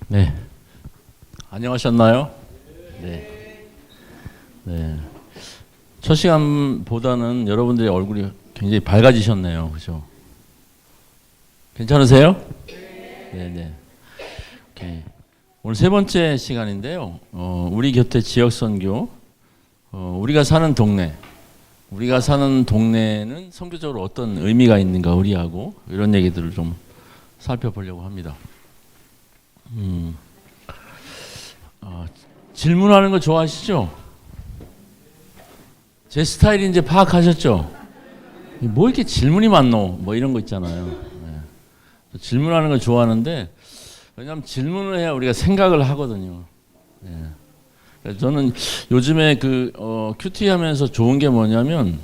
네. 안녕하셨나요? 네. 네. 첫 시간보다는 여러분들의 얼굴이 굉장히 밝아지셨네요. 그죠? 괜찮으세요? 네, 네. 오케이. 오늘 세 번째 시간인데요. 우리 곁에 지역 선교. 우리가 사는 동네는 선교적으로 어떤 의미가 있는가 우리하고 이런 얘기들을 좀 살펴보려고 합니다. 질문하는 거 좋아하시죠? 제 스타일이 이제 파악하셨죠? 뭐 이렇게 질문이 많노? 뭐 이런 거 있잖아요. 네. 질문하는 거 좋아하는데 왜냐하면 질문을 해야 우리가 생각을 하거든요. 네. 저는 요즘에 큐티 하면서 좋은 게 뭐냐면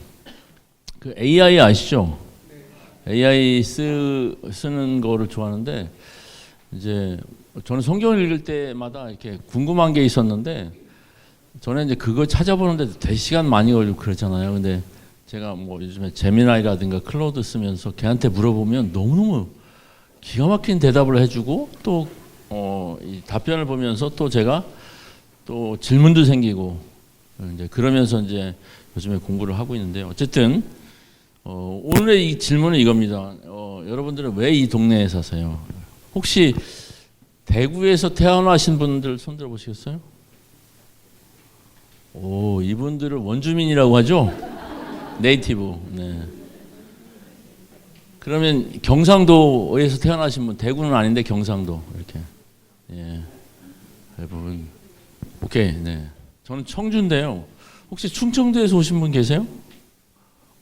그 AI 아시죠? AI 쓰는 거를 좋아하는데 이제 저는 성경을 읽을 때마다 이렇게 궁금한 게 있었는데 저는 이제 그거 찾아보는데 대시간 많이 걸리고 그러잖아요. 근데 제가 뭐 요즘에 제미나이라든가 클로드 쓰면서 걔한테 물어보면 너무너무 기가 막힌 대답을 해주고 또 이 답변을 보면서 또 제가 또 질문도 생기고 이제 그러면서 이제 요즘에 공부를 하고 있는데 어쨌든 오늘의 이 질문은 이겁니다. 여러분들은 왜 이 동네에 사세요? 혹시 대구에서 태어나신 분들 손 들어 보시겠어요? 오, 이분들을 원주민이라고 하죠? 네이티브. 네. 그러면 경상도에서 태어나신 분, 대구는 아닌데 경상도 이렇게. 예. 대부분. 오케이. 네. 저는 청주인데요. 혹시 충청도에서 오신 분 계세요?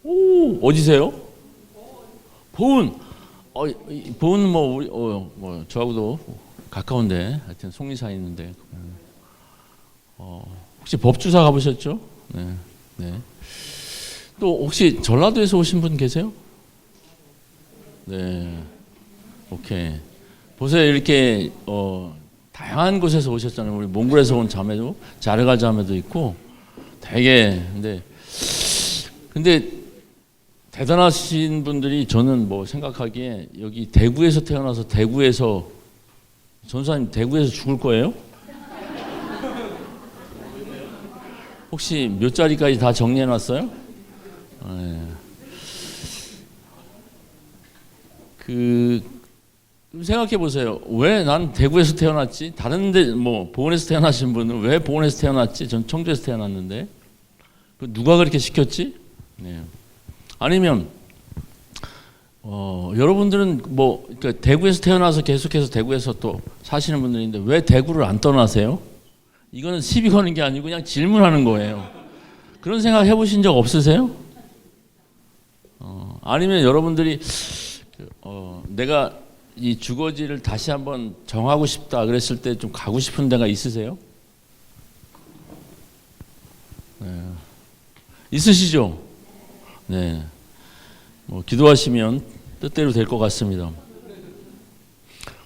오, 어디세요? 보은. 보은 뭐 우리 뭐 저하고도 가까운데 하여튼 송리사에 있는데 혹시 법주사 가보셨죠? 네, 네. 또 혹시 전라도에서 오신 분 계세요? 네, 오케이. 보세요 이렇게 다양한 곳에서 오셨잖아요. 우리 몽골에서 온 자매도 자르갈 자매도 있고 되게 근데 대단하신 분들이 저는 뭐 생각하기에 여기 대구에서 태어나서 대구에서 전사님 대구에서 죽을 거예요? 혹시 몇 자리까지 다 정리해 놨어요? 네. 생각해 보세요. 왜 난 대구에서 태어났지? 다른데 뭐 보은에서 태어나신 분은 왜 보은에서 태어났지? 전 청주에서 태어났는데 누가 그렇게 시켰지? 네. 아니면 여러분들은 뭐 그러니까 대구에서 태어나서 계속해서 대구에서 또 사시는 분들인데 왜 대구를 안 떠나세요? 이거는 시비 거는 게 아니고 그냥 질문하는 거예요. 그런 생각 해보신 적 없으세요? 아니면 여러분들이 내가 이 주거지를 다시 한번 정하고 싶다 그랬을 때 좀 가고 싶은 데가 있으세요? 네. 있으시죠? 네. 뭐 기도하시면 뜻대로 될 것 같습니다.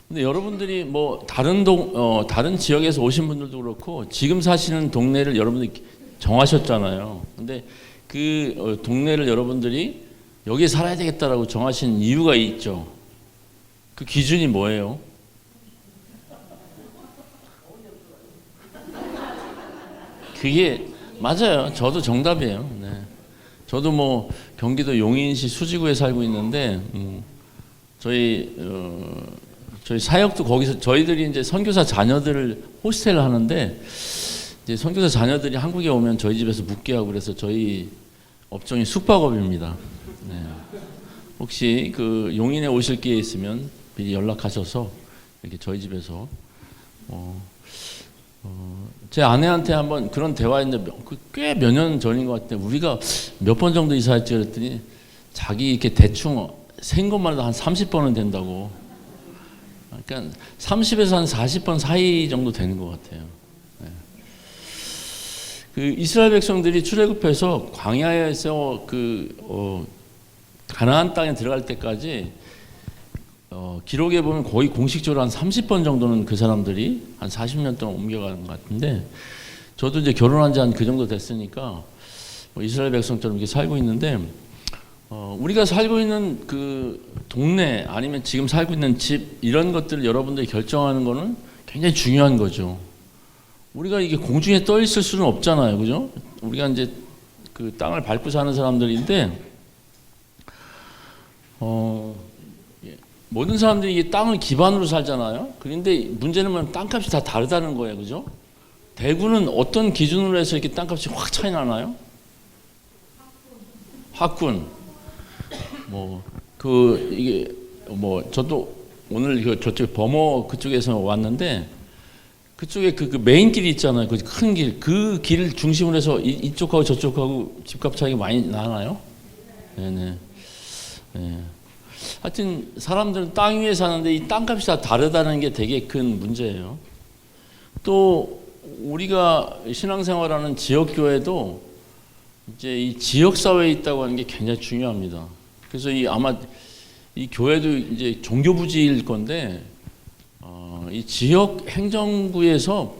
근데 여러분들이 뭐 다른 지역에서 오신 분들도 그렇고 지금 사시는 동네를 여러분들이 정하셨잖아요. 근데 그 동네를 여러분들이 여기에 살아야 되겠다라고 정하신 이유가 있죠. 그 기준이 뭐예요? 그게 맞아요. 저도 정답이에요. 네. 저도 뭐 경기도 용인시 수지구에 살고 있는데 저희 사역도 거기서 저희들이 이제 선교사 자녀들을 호스텔을 하는데 이제 선교사 자녀들이 한국에 오면 저희 집에서 묵게 하고 그래서 저희 업종이 숙박업입니다. 네. 혹시 그 용인에 오실 기회 있으면 미리 연락하셔서 이렇게 저희 집에서 제 아내한테 한번 그런 대화했는데 꽤 몇 년 전인 것 같은데 우리가 몇 번 정도 이사했지 그랬더니 자기 이렇게 대충 생 것만 해도 한 30번은 된다고. 그러니까 30에서 한 40번 사이 정도 되는 것 같아요. 네. 그 이스라엘 백성들이 출애굽해서 광야에서 가나안 땅에 들어갈 때까지 기록에 보면 거의 공식적으로 한 30번 정도는 그 사람들이 한 40년 동안 옮겨가는 것 같은데 저도 이제 결혼한 지 한 그 정도 됐으니까 이스라엘 백성처럼 이렇게 살고 있는데 우리가 살고 있는 그 동네 아니면 지금 살고 있는 집 이런 것들을 여러분들이 결정하는 거는 굉장히 중요한 거죠. 우리가 이게 공중에 떠 있을 수는 없잖아요, 그죠? 우리가 이제 그 땅을 밟고 사는 사람들인데, 모든 사람들이 이게 땅을 기반으로 살잖아요. 그런데 문제는 뭐냐면 땅값이 다 다르다는 거예요, 그죠? 대구는 어떤 기준으로 해서 이렇게 땅값이 확 차이 나나요? 학군. 이게 저도 오늘 저쪽 범어 그쪽에서 왔는데, 그쪽에 그 메인 길이 있잖아요. 그 큰 길, 그 길을 중심으로 해서 이쪽하고 저쪽하고 집값 차이가 많이 나나요? 네네. 네. 하여튼 사람들은 땅 위에 사는데 이 땅값이 다 다르다는 게 되게 큰 문제예요. 또 우리가 신앙생활하는 지역교회도 이제 이 지역사회에 있다고 하는 게 굉장히 중요합니다. 그래서 아마 이 교회도 이제 종교부지일 건데, 이 지역 행정부에서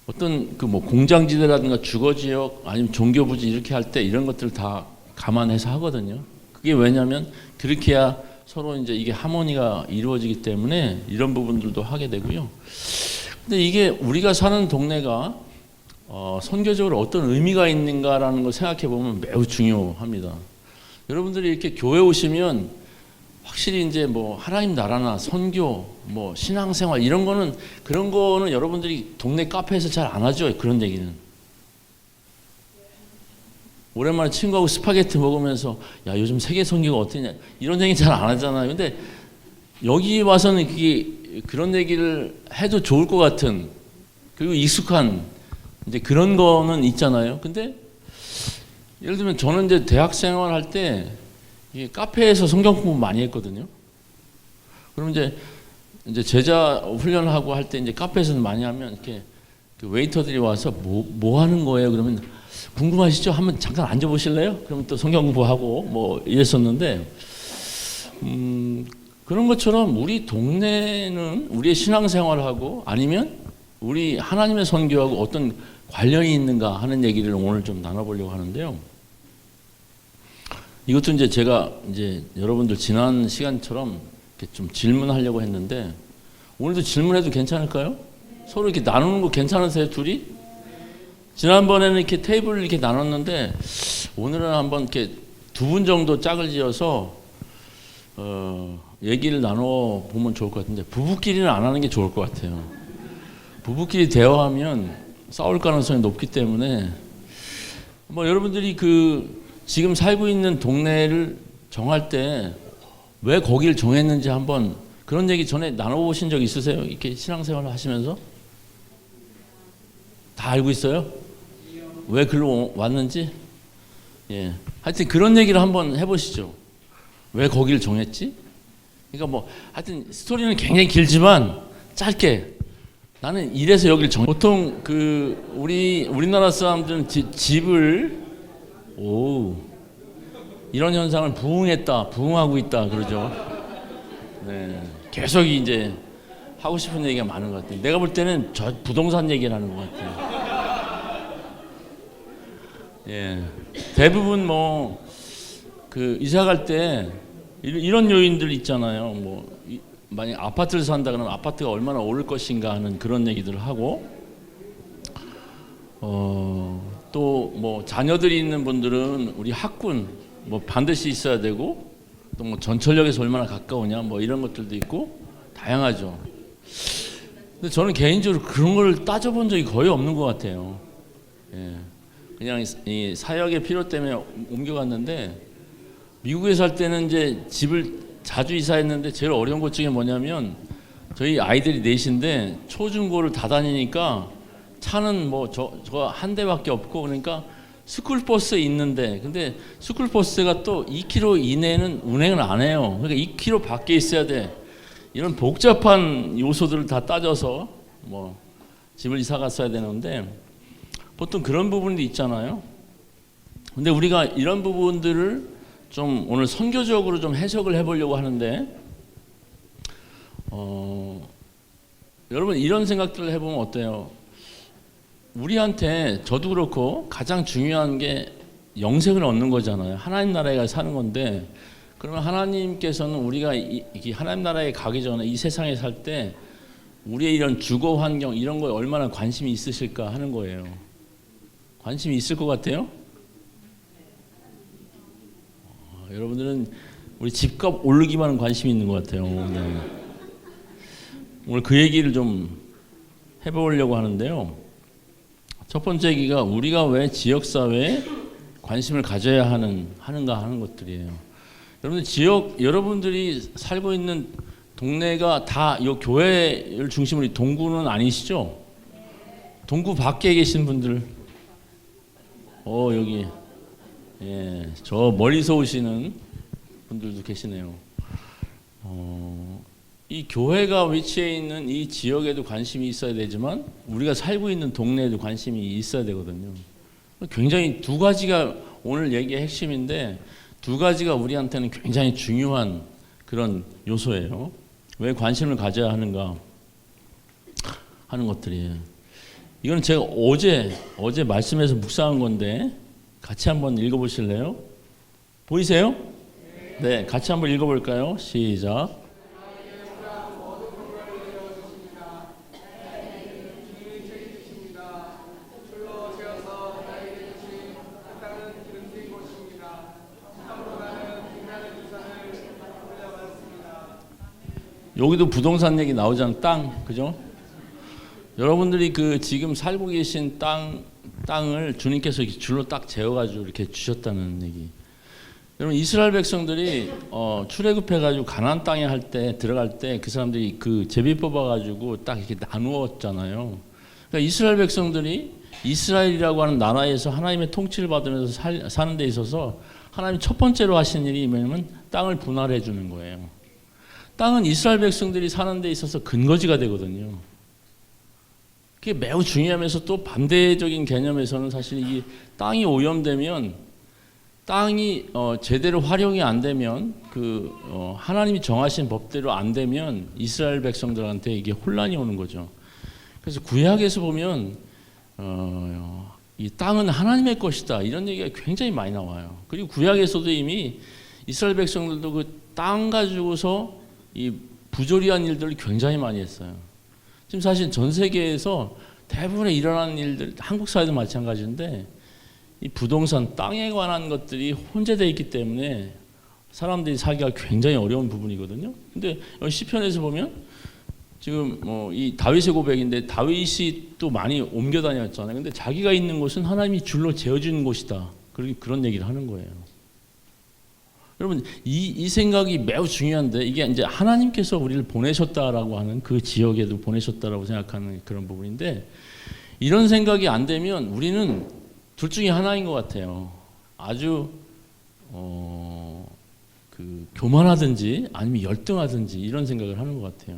어떤 공장지대라든가 주거지역 아니면 종교부지 이렇게 할 때 이런 것들 다 감안해서 하거든요. 그게 왜냐하면 그렇게 해야 서로 이제 이게 하모니가 이루어지기 때문에 이런 부분들도 하게 되고요. 근데 이게 우리가 사는 동네가 선교적으로 어떤 의미가 있는가라는 걸 생각해 보면 매우 중요합니다. 여러분들이 이렇게 교회 오시면 확실히 이제 하나님 나라나 선교, 신앙생활 그런 거는 여러분들이 동네 카페에서 잘 안 하죠. 그런 얘기는. 오랜만에 친구하고 스파게티 먹으면서 야 요즘 세계 선교가 어떠냐 이런 얘기 잘 안 하잖아요. 근데 여기 와서는 그런 얘기를 해도 좋을 것 같은, 그리고 익숙한 이제 그런 거는 있잖아요. 근데 예를 들면 저는 이제 대학 생활할 때 카페에서 성경 공부 많이 했거든요. 그럼 이제 제자 훈련하고 할 때 이제 카페에서 많이 하면 이렇게 그 웨이터들이 와서 뭐 하는 거예요? 그러면 궁금하시죠? 한번 잠깐 앉아 보실래요? 그러면 또 성경 공부하고 이랬었는데, 그런 것처럼 우리 동네는 우리의 신앙생활하고 아니면 우리 하나님의 선교하고 어떤 관련이 있는가 하는 얘기를 오늘 좀 나눠보려고 하는데요. 이것도 이제 제가 여러분들 지난 시간처럼 이렇게 좀 질문하려고 했는데, 오늘도 질문해도 괜찮을까요? 서로 이렇게 나누는 거 괜찮으세요, 둘이? 지난번에는 이렇게 테이블을 이렇게 나눴는데, 오늘은 한번 이렇게 두 분 정도 짝을 지어서 얘기를 나눠 보면 좋을 것 같은데, 부부끼리는 안 하는 게 좋을 것 같아요. 부부끼리 대화하면 싸울 가능성이 높기 때문에, 여러분들이 지금 살고 있는 동네를 정할 때 왜 거기를 정했는지 한번 그런 얘기 전에 나눠보신 적 있으세요? 이렇게 신앙생활을 하시면서? 다 알고 있어요? 왜 글로 왔는지? 예. 하여튼 그런 얘기를 한번 해보시죠. 왜 거기를 정했지? 그러니까 하여튼 스토리는 굉장히 길지만 짧게 나는 이래서 여기를 보통 우리나라 사람들은 집을 이런 현상을 부흥하고 있다 그러죠. 네. 계속 이제 하고 싶은 얘기가 많은 것 같아요. 내가 볼 때는 저 부동산 얘기를 하는 것 같아요. 예. 대부분 이사 갈 때 이런 요인들 있잖아요. 만약 아파트를 산다 그러면 아파트가 얼마나 오를 것인가 하는 그런 얘기들을 하고, 또 자녀들이 있는 분들은 우리 학군 반드시 있어야 되고, 또 전철역에서 얼마나 가까우냐 이런 것들도 있고 다양하죠. 근데 저는 개인적으로 그런 걸 따져본 적이 거의 없는 것 같아요. 예. 그냥 이 사역의 필요 때문에 옮겨갔는데, 미국에 살 때는 이제 집을 자주 이사했는데 제일 어려운 것 중에 뭐냐면, 저희 아이들이 넷인데 초중고를 다 다니니까 차는 저 한 대밖에 없고, 그러니까 스쿨버스 있는데, 근데 스쿨버스가 또 2km 이내는 운행을 안 해요. 그러니까 2km 밖에 있어야 돼. 이런 복잡한 요소들을 다 따져서 집을 이사 갔어야 되는데, 보통 그런 부분도 있잖아요. 근데 우리가 이런 부분들을 좀 오늘 선교적으로 좀 해석을 해보려고 하는데, 여러분 이런 생각들을 해보면 어때요? 우리한테, 저도 그렇고 가장 중요한 게 영생을 얻는 거잖아요. 하나님 나라에 가서 사는 건데, 그러면 하나님께서는 우리가 이 하나님 나라에 가기 전에 이 세상에 살 때 우리의 이런 주거 환경 이런 거에 얼마나 관심이 있으실까 하는 거예요. 관심이 있을 것 같아요? 여러분들은 우리 집값 오르기만 관심이 있는 것 같아요. 네. 오늘 그 얘기를 좀 해보려고 하는데요. 첫 번째 얘기가 우리가 왜 지역사회에 관심을 가져야 하는가 하는 것들이에요. 여러분들이 살고 있는 동네가 다 이 교회를 중심으로 동구는 아니시죠? 동구 밖에 계신 분들, 여기, 예, 저 멀리서 오시는 분들도 계시네요. 이 교회가 위치해 있는 이 지역에도 관심이 있어야 되지만 우리가 살고 있는 동네에도 관심이 있어야 되거든요. 굉장히 두 가지가 오늘 얘기의 핵심인데 두 가지가 우리한테는 굉장히 중요한 그런 요소예요. 왜 관심을 가져야 하는가 하는 것들이에요. 이건 제가 어제 말씀에서 묵상한 건데 같이 한번 읽어보실래요? 보이세요? 네, 같이 한번 읽어볼까요? 시작. 여기도 부동산 얘기 나오잖아요. 땅, 그죠? 여러분들이 그 지금 살고 계신 땅을 주님께서 줄로 딱 재어가지고 이렇게 주셨다는 얘기. 여러분 이스라엘 백성들이 출애굽해가지고 가나안 땅에 할 때 들어갈 때 그 사람들이 그 제비 뽑아가지고 딱 이렇게 나누었잖아요. 그러니까 이스라엘 백성들이 이스라엘이라고 하는 나라에서 하나님의 통치를 받으면서 사는 데 있어서 하나님이 첫 번째로 하신 일이 뭐냐면 땅을 분할해 주는 거예요. 땅은 이스라엘 백성들이 사는 데 있어서 근거지가 되거든요. 그게 매우 중요하면서 또 반대적인 개념에서는 사실 이 땅이 오염되면 땅이 제대로 활용이 안 되면 하나님이 정하신 법대로 안 되면 이스라엘 백성들한테 이게 혼란이 오는 거죠. 그래서 구약에서 보면 이 땅은 하나님의 것이다 이런 얘기가 굉장히 많이 나와요. 그리고 구약에서도 이미 이스라엘 백성들도 그 땅 가지고서 이 부조리한 일들을 굉장히 많이 했어요. 지금 사실 전 세계에서 대부분의 일어나는 일들, 한국 사회도 마찬가지인데 이 부동산, 땅에 관한 것들이 혼재되어 있기 때문에 사람들이 살기가 굉장히 어려운 부분이거든요. 근데 시편에서 보면 지금 이 다윗의 고백인데 다윗이 또 많이 옮겨 다녔잖아요. 근데 자기가 있는 곳은 하나님이 줄로 재어준 곳이다. 그런 얘기를 하는 거예요. 여러분 이 생각이 매우 중요한데 이게 이제 하나님께서 우리를 보내셨다라고 하는 그 지역에도 보내셨다라고 생각하는 그런 부분인데 이런 생각이 안 되면 우리는 둘 중에 하나인 것 같아요. 아주 교만하든지 아니면 열등하든지 이런 생각을 하는 것 같아요.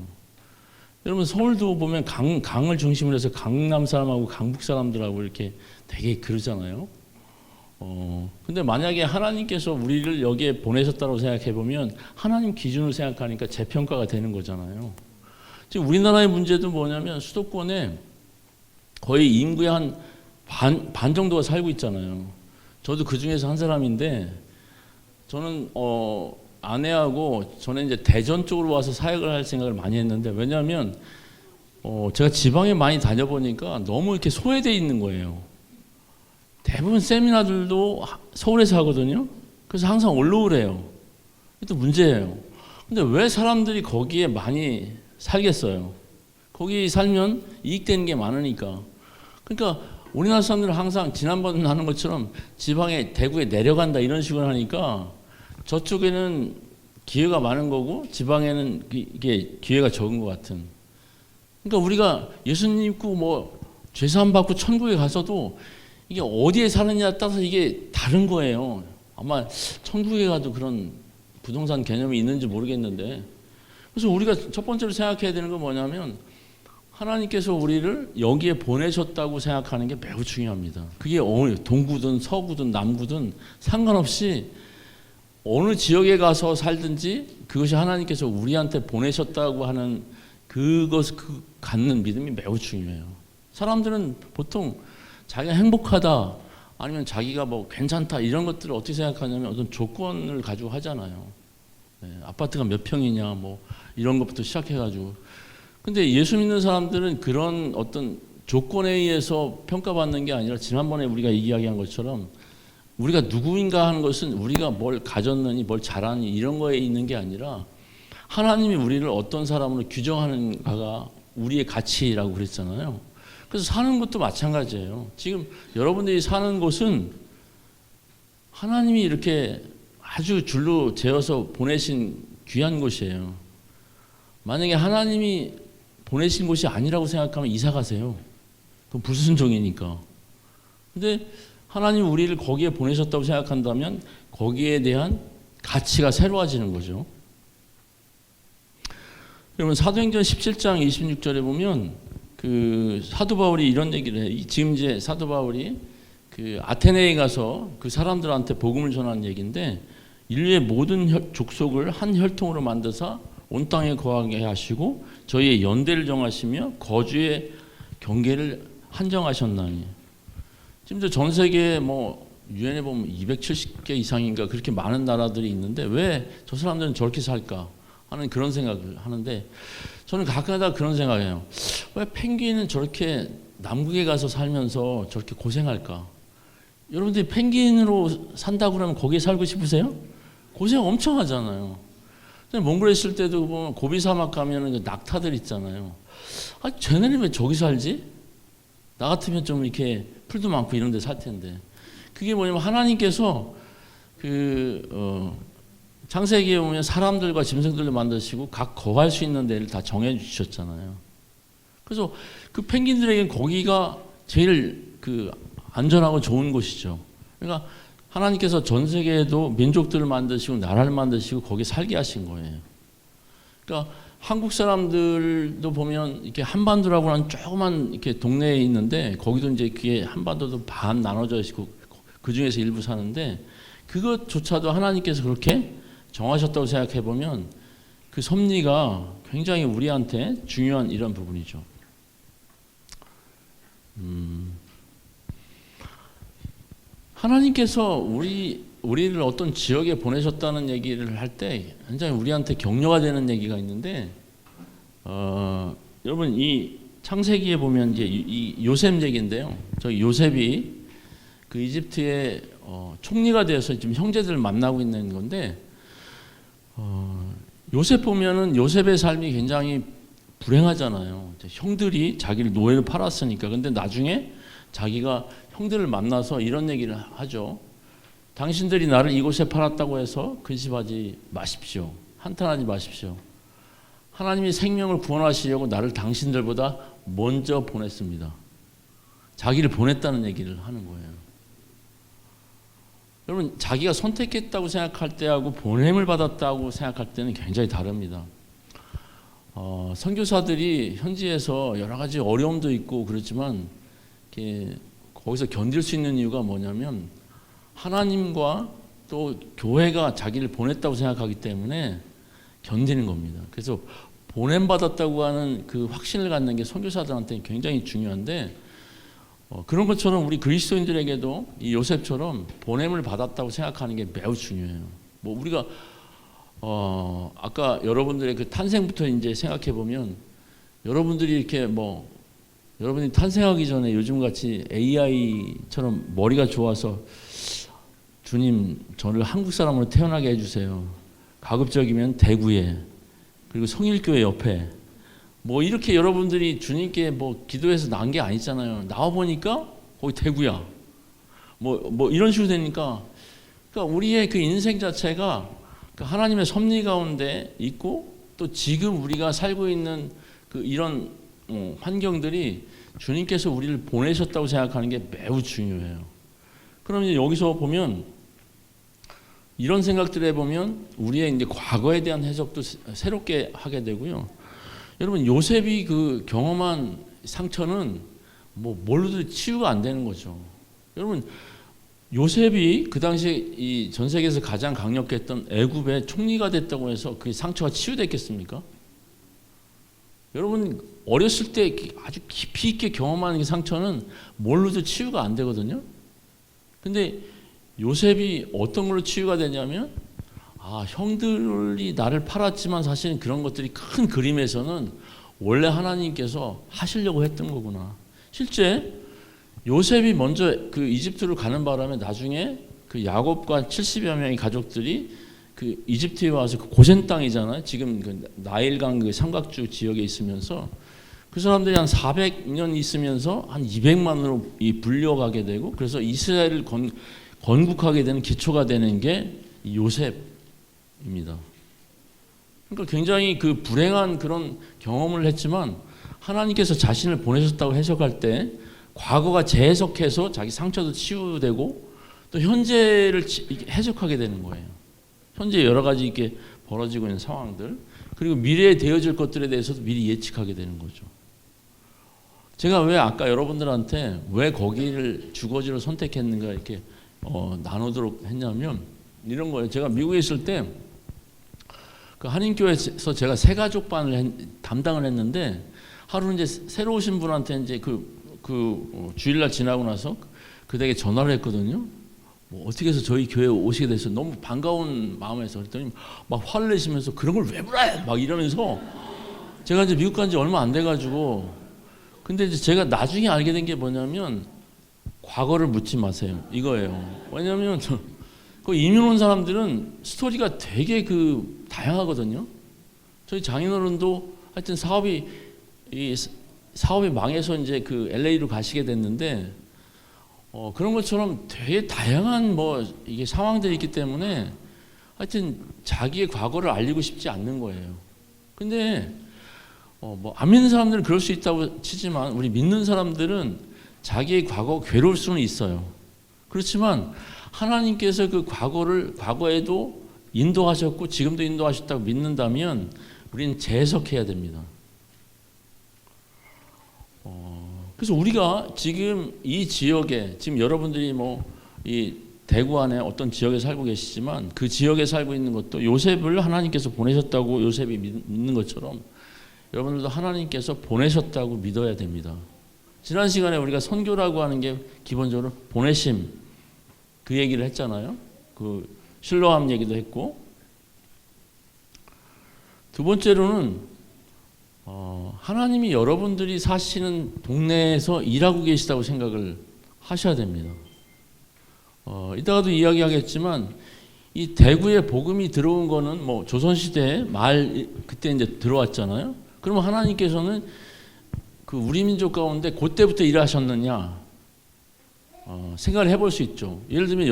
여러분 서울도 보면 강을 중심으로 해서 강남 사람하고 강북 사람들하고 이렇게 되게 그러잖아요. 근데 만약에 하나님께서 우리를 여기에 보내셨다고 생각해 보면 하나님 기준을 생각하니까 재평가가 되는 거잖아요. 지금 우리나라의 문제도 뭐냐면 수도권에 거의 인구의 한 반 정도가 살고 있잖아요. 저도 그 중에서 한 사람인데 저는 아내하고 저는 이제 대전 쪽으로 와서 사역을 할 생각을 많이 했는데 왜냐하면 제가 지방에 많이 다녀보니까 너무 이렇게 소외되어 있는 거예요. 대부분 세미나들도 서울에서 하거든요. 그래서 항상 올라오래요. 이게 또 문제예요. 근데 왜 사람들이 거기에 많이 살겠어요? 거기 살면 이익되는 게 많으니까. 그러니까 우리나라 사람들은 항상 지난번에 하는 것처럼 지방에 대구에 내려간다 이런 식으로 하니까 저쪽에는 기회가 많은 거고 지방에는 이게 기회가 적은 것 같은. 그러니까 우리가 예수님 믿고 죄사함 받고 천국에 가서도 이게 어디에 사느냐에 따라서 이게 다른 거예요. 아마 천국에 가도 그런 부동산 개념이 있는지 모르겠는데 그래서 우리가 첫 번째로 생각해야 되는 건 뭐냐면 하나님께서 우리를 여기에 보내셨다고 생각하는 게 매우 중요합니다. 그게 동구든 서구든 남구든 상관없이 어느 지역에 가서 살든지 그것이 하나님께서 우리한테 보내셨다고 하는 그것을 갖는 믿음이 매우 중요해요. 사람들은 보통 자기가 행복하다 아니면 자기가 괜찮다 이런 것들을 어떻게 생각하냐면 어떤 조건을 가지고 하잖아요. 네, 아파트가 몇 평이냐 이런 것부터 시작해가지고 근데 예수 믿는 사람들은 그런 어떤 조건에 의해서 평가받는 게 아니라 지난번에 우리가 이야기한 것처럼 우리가 누구인가 하는 것은 우리가 뭘 가졌느니 뭘 잘하니 이런 거에 있는 게 아니라 하나님이 우리를 어떤 사람으로 규정하는가가 우리의 가치라고 그랬잖아요. 그래서 사는 것도 마찬가지예요. 지금 여러분들이 사는 곳은 하나님이 이렇게 아주 줄로 재어서 보내신 귀한 곳이에요. 만약에 하나님이 보내신 곳이 아니라고 생각하면 이사 가세요. 그건 불순종이니까. 근데 하나님 우리를 거기에 보내셨다고 생각한다면 거기에 대한 가치가 새로워지는 거죠. 여러분 사도행전 17장 26절에 보면 그 사도 바울이 이런 얘기를 해요. 지금 이제 사도 바울이 그 아테네에 가서 그 사람들한테 복음을 전하는 얘기인데 인류의 모든 족속을 한 혈통으로 만드사 온 땅에 거하게 하시고 저희의 연대를 정하시며 거주의 경계를 한정하셨나니. 지금 전 세계에 뭐 유엔에 보면 270개 이상인가 그렇게 많은 나라들이 있는데 왜 저 사람들은 저렇게 살까 하는 그런 생각을 하는데 저는 가끔가다 그런 생각해요. 왜 펭귄은 저렇게 남극에 가서 살면서 저렇게 고생할까? 여러분들이 펭귄으로 산다고 그러면 거기에 살고 싶으세요? 고생 엄청 하잖아요. 몽골에 있을 때도 보면 고비 사막 가면은 그 낙타들 있잖아요. 아, 쟤네는 왜 저기 살지? 나 같으면 좀 이렇게 풀도 많고 이런 데 살 텐데. 그게 뭐냐면 하나님께서 창세기에 보면 사람들과 짐승들을 만드시고 각 거할 수 있는 데를 다 정해 주셨잖아요. 그래서 그 펭귄들에게 거기가 제일 안전하고 좋은 곳이죠. 그러니까 하나님께서 전 세계에도 민족들을 만드시고 나라를 만드시고 거기 살게 하신 거예요. 그러니까 한국 사람들도 보면 이렇게 한반도라고 하는 조그만 이렇게 동네에 있는데 거기도 이제 그게 한반도도 반 나눠져 있고 그 중에서 일부 사는데 그것조차도 하나님께서 그렇게 정하셨다고 생각해 보면 그 섭리가 굉장히 우리한테 중요한 이런 부분이죠. 하나님께서 우리를 어떤 지역에 보내셨다는 얘기를 할 때 굉장히 우리한테 격려가 되는 얘기가 있는데, 여러분 이 창세기에 보면 이제 이 요셉 얘기인데요. 저 요셉이 그 이집트의 총리가 되어서 지금 형제들을 만나고 있는 건데, 요셉 보면은 요셉의 삶이 굉장히 불행하잖아요. 형들이 자기를 노예로 팔았으니까. 근데 나중에 자기가 형들을 만나서 이런 얘기를 하죠. 당신들이 나를 이곳에 팔았다고 해서 근심하지 마십시오. 한탄하지 마십시오. 하나님이 생명을 구원하시려고 나를 당신들보다 먼저 보냈습니다. 자기를 보냈다는 얘기를 하는 거예요. 여러분 자기가 선택했다고 생각할 때하고 보냄을 받았다고 생각할 때는 굉장히 다릅니다. 선교사들이 현지에서 여러 가지 어려움도 있고 그렇지만 거기서 견딜 수 있는 이유가 뭐냐면 하나님과 또 교회가 자기를 보냈다고 생각하기 때문에 견디는 겁니다. 그래서 보냄받았다고 하는 그 확신을 갖는 게 선교사들한테 굉장히 중요한데, 그런 것처럼 우리 그리스도인들에게도 이 요셉처럼 보냄을 받았다고 생각하는 게 매우 중요해요. 뭐 우리가 아까 여러분들의 그 탄생부터 이제 생각해 보면 여러분들이 이렇게 여러분이 탄생하기 전에 요즘 같이 AI처럼 머리가 좋아서 주님 저를 한국 사람으로 태어나게 해주세요. 가급적이면 대구에 그리고 성일교회 옆에 이렇게 여러분들이 주님께 기도해서 난 게 아니잖아요. 나와 보니까 거기 대구야. 이런 식으로 되니까 그러니까 우리의 그 인생 자체가 하나님의 섭리 가운데 있고 또 지금 우리가 살고 있는 이런 환경들이 주님께서 우리를 보내셨다고 생각하는 게 매우 중요해요. 그럼 이제 여기서 보면 이런 생각들을 해보면 우리의 이제 과거에 대한 해석도 새롭게 하게 되고요. 여러분 요셉이 그 경험한 상처는 뭘로도 치유가 안 되는 거죠. 여러분 요셉이 그 당시에 이 전 세계에서 가장 강력했던 애굽의 총리가 됐다고 해서 그 상처가 치유됐겠습니까? 여러분 어렸을 때 아주 깊이 있게 경험하는 그 상처는 뭘로도 치유가 안 되거든요. 근데 요셉이 어떤 걸로 치유가 되냐면 형들이 나를 팔았지만 사실은 그런 것들이 큰 그림에서는 원래 하나님께서 하시려고 했던 거구나. 실제 요셉이 먼저 그 이집트로 가는 바람에 나중에 그 야곱과 70여 명의 가족들이 그 이집트에 와서 그 고센 땅이잖아요. 지금 그 나일강 그 삼각주 지역에 있으면서 그 사람들이 한 400년 있으면서 한 200만으로 불려가게 되고, 그래서 이스라엘을 건국하게 되는 기초가 되는 게 요셉입니다. 그러니까 굉장히 그 불행한 그런 경험을 했지만 하나님께서 자신을 보내셨다고 해석할 때 과거가 재해석해서 자기 상처도 치유되고 또 현재를 해석하게 되는 거예요. 현재 여러 가지 이렇게 벌어지고 있는 상황들, 그리고 미래에 되어질 것들에 대해서도 미리 예측하게 되는 거죠. 제가 왜 아까 여러분들한테 왜 거기를 주거지로 선택했는가 이렇게 나누도록 했냐면 이런 거예요. 제가 미국에 있을 때 그 한인교회에서 제가 새가족반을 담당을 했는데, 하루 이제 새로 오신 분한테 이제 주일날 지나고 나서 그 댁에 전화를 했거든요. 뭐 어떻게 해서 저희 교회에 오시게 돼서 너무 반가운 마음에서 그랬더니 막 화를 내시면서 그런 걸 왜 물어요? 막 이러면서, 제가 이제 미국 간 지 얼마 안 돼가지고, 근데 이제 제가 나중에 알게 된 게 뭐냐면 과거를 묻지 마세요 이거예요. 왜냐하면 그 이민 온 사람들은 스토리가 되게 다양하거든요. 저희 장인어른도 하여튼 사업이 망해서 이제 그 LA로 가시게 됐는데 그런 것처럼 되게 다양한 이게 상황들이 있기 때문에 하여튼 자기의 과거를 알리고 싶지 않는 거예요. 근데 안 믿는 사람들은 그럴 수 있다고 치지만 우리 믿는 사람들은 자기의 과거가 괴로울 수는 있어요. 그렇지만 하나님께서 그 과거에도 인도하셨고 지금도 인도하셨다고 믿는다면 우리는 재해석해야 됩니다. 그래서 우리가 지금 이 지역에, 지금 여러분들이 이 대구 안에 어떤 지역에 살고 계시지만 그 지역에 살고 있는 것도 요셉을 하나님께서 보내셨다고 요셉이 믿는 것처럼 여러분들도 하나님께서 보내셨다고 믿어야 됩니다. 지난 시간에 우리가 선교라고 하는 게 기본적으로 보내심, 그 얘기를 했잖아요. 그 실로암 얘기도 했고, 두 번째로는 하나님이 여러분들이 사시는 동네에서 일하고 계시다고 생각을 하셔야 됩니다. 이따가도 이야기하겠지만 이 대구에 복음이 들어온 거는 조선시대에 그때 이제 들어왔잖아요. 그러면 하나님께서는 그 우리 민족 가운데 그때부터 일하셨느냐 생각을 해볼 수 있죠. 예를 들면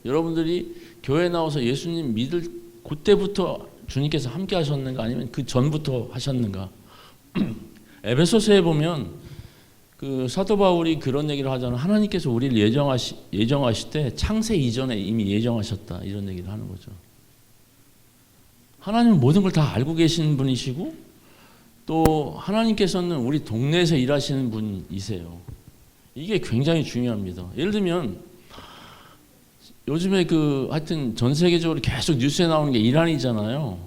여러분들이 교회 나와서 예수님 믿을 그때부터 주님께서 함께 하셨는가 아니면 그 전부터 하셨는가. 에베소서에 보면 그 사도 바울이 그런 얘기를 하잖아요. 하나님께서 우리를 예정하실 때 창세 이전에 이미 예정하셨다, 이런 얘기를 하는 거죠. 하나님은 모든 걸 다 알고 계신 분이시고 또 하나님께서는 우리 동네에서 일하시는 분이세요. 이게 굉장히 중요합니다. 예를 들면 요즘에 하여튼 전 세계적으로 계속 뉴스에 나오는 게 이란이잖아요.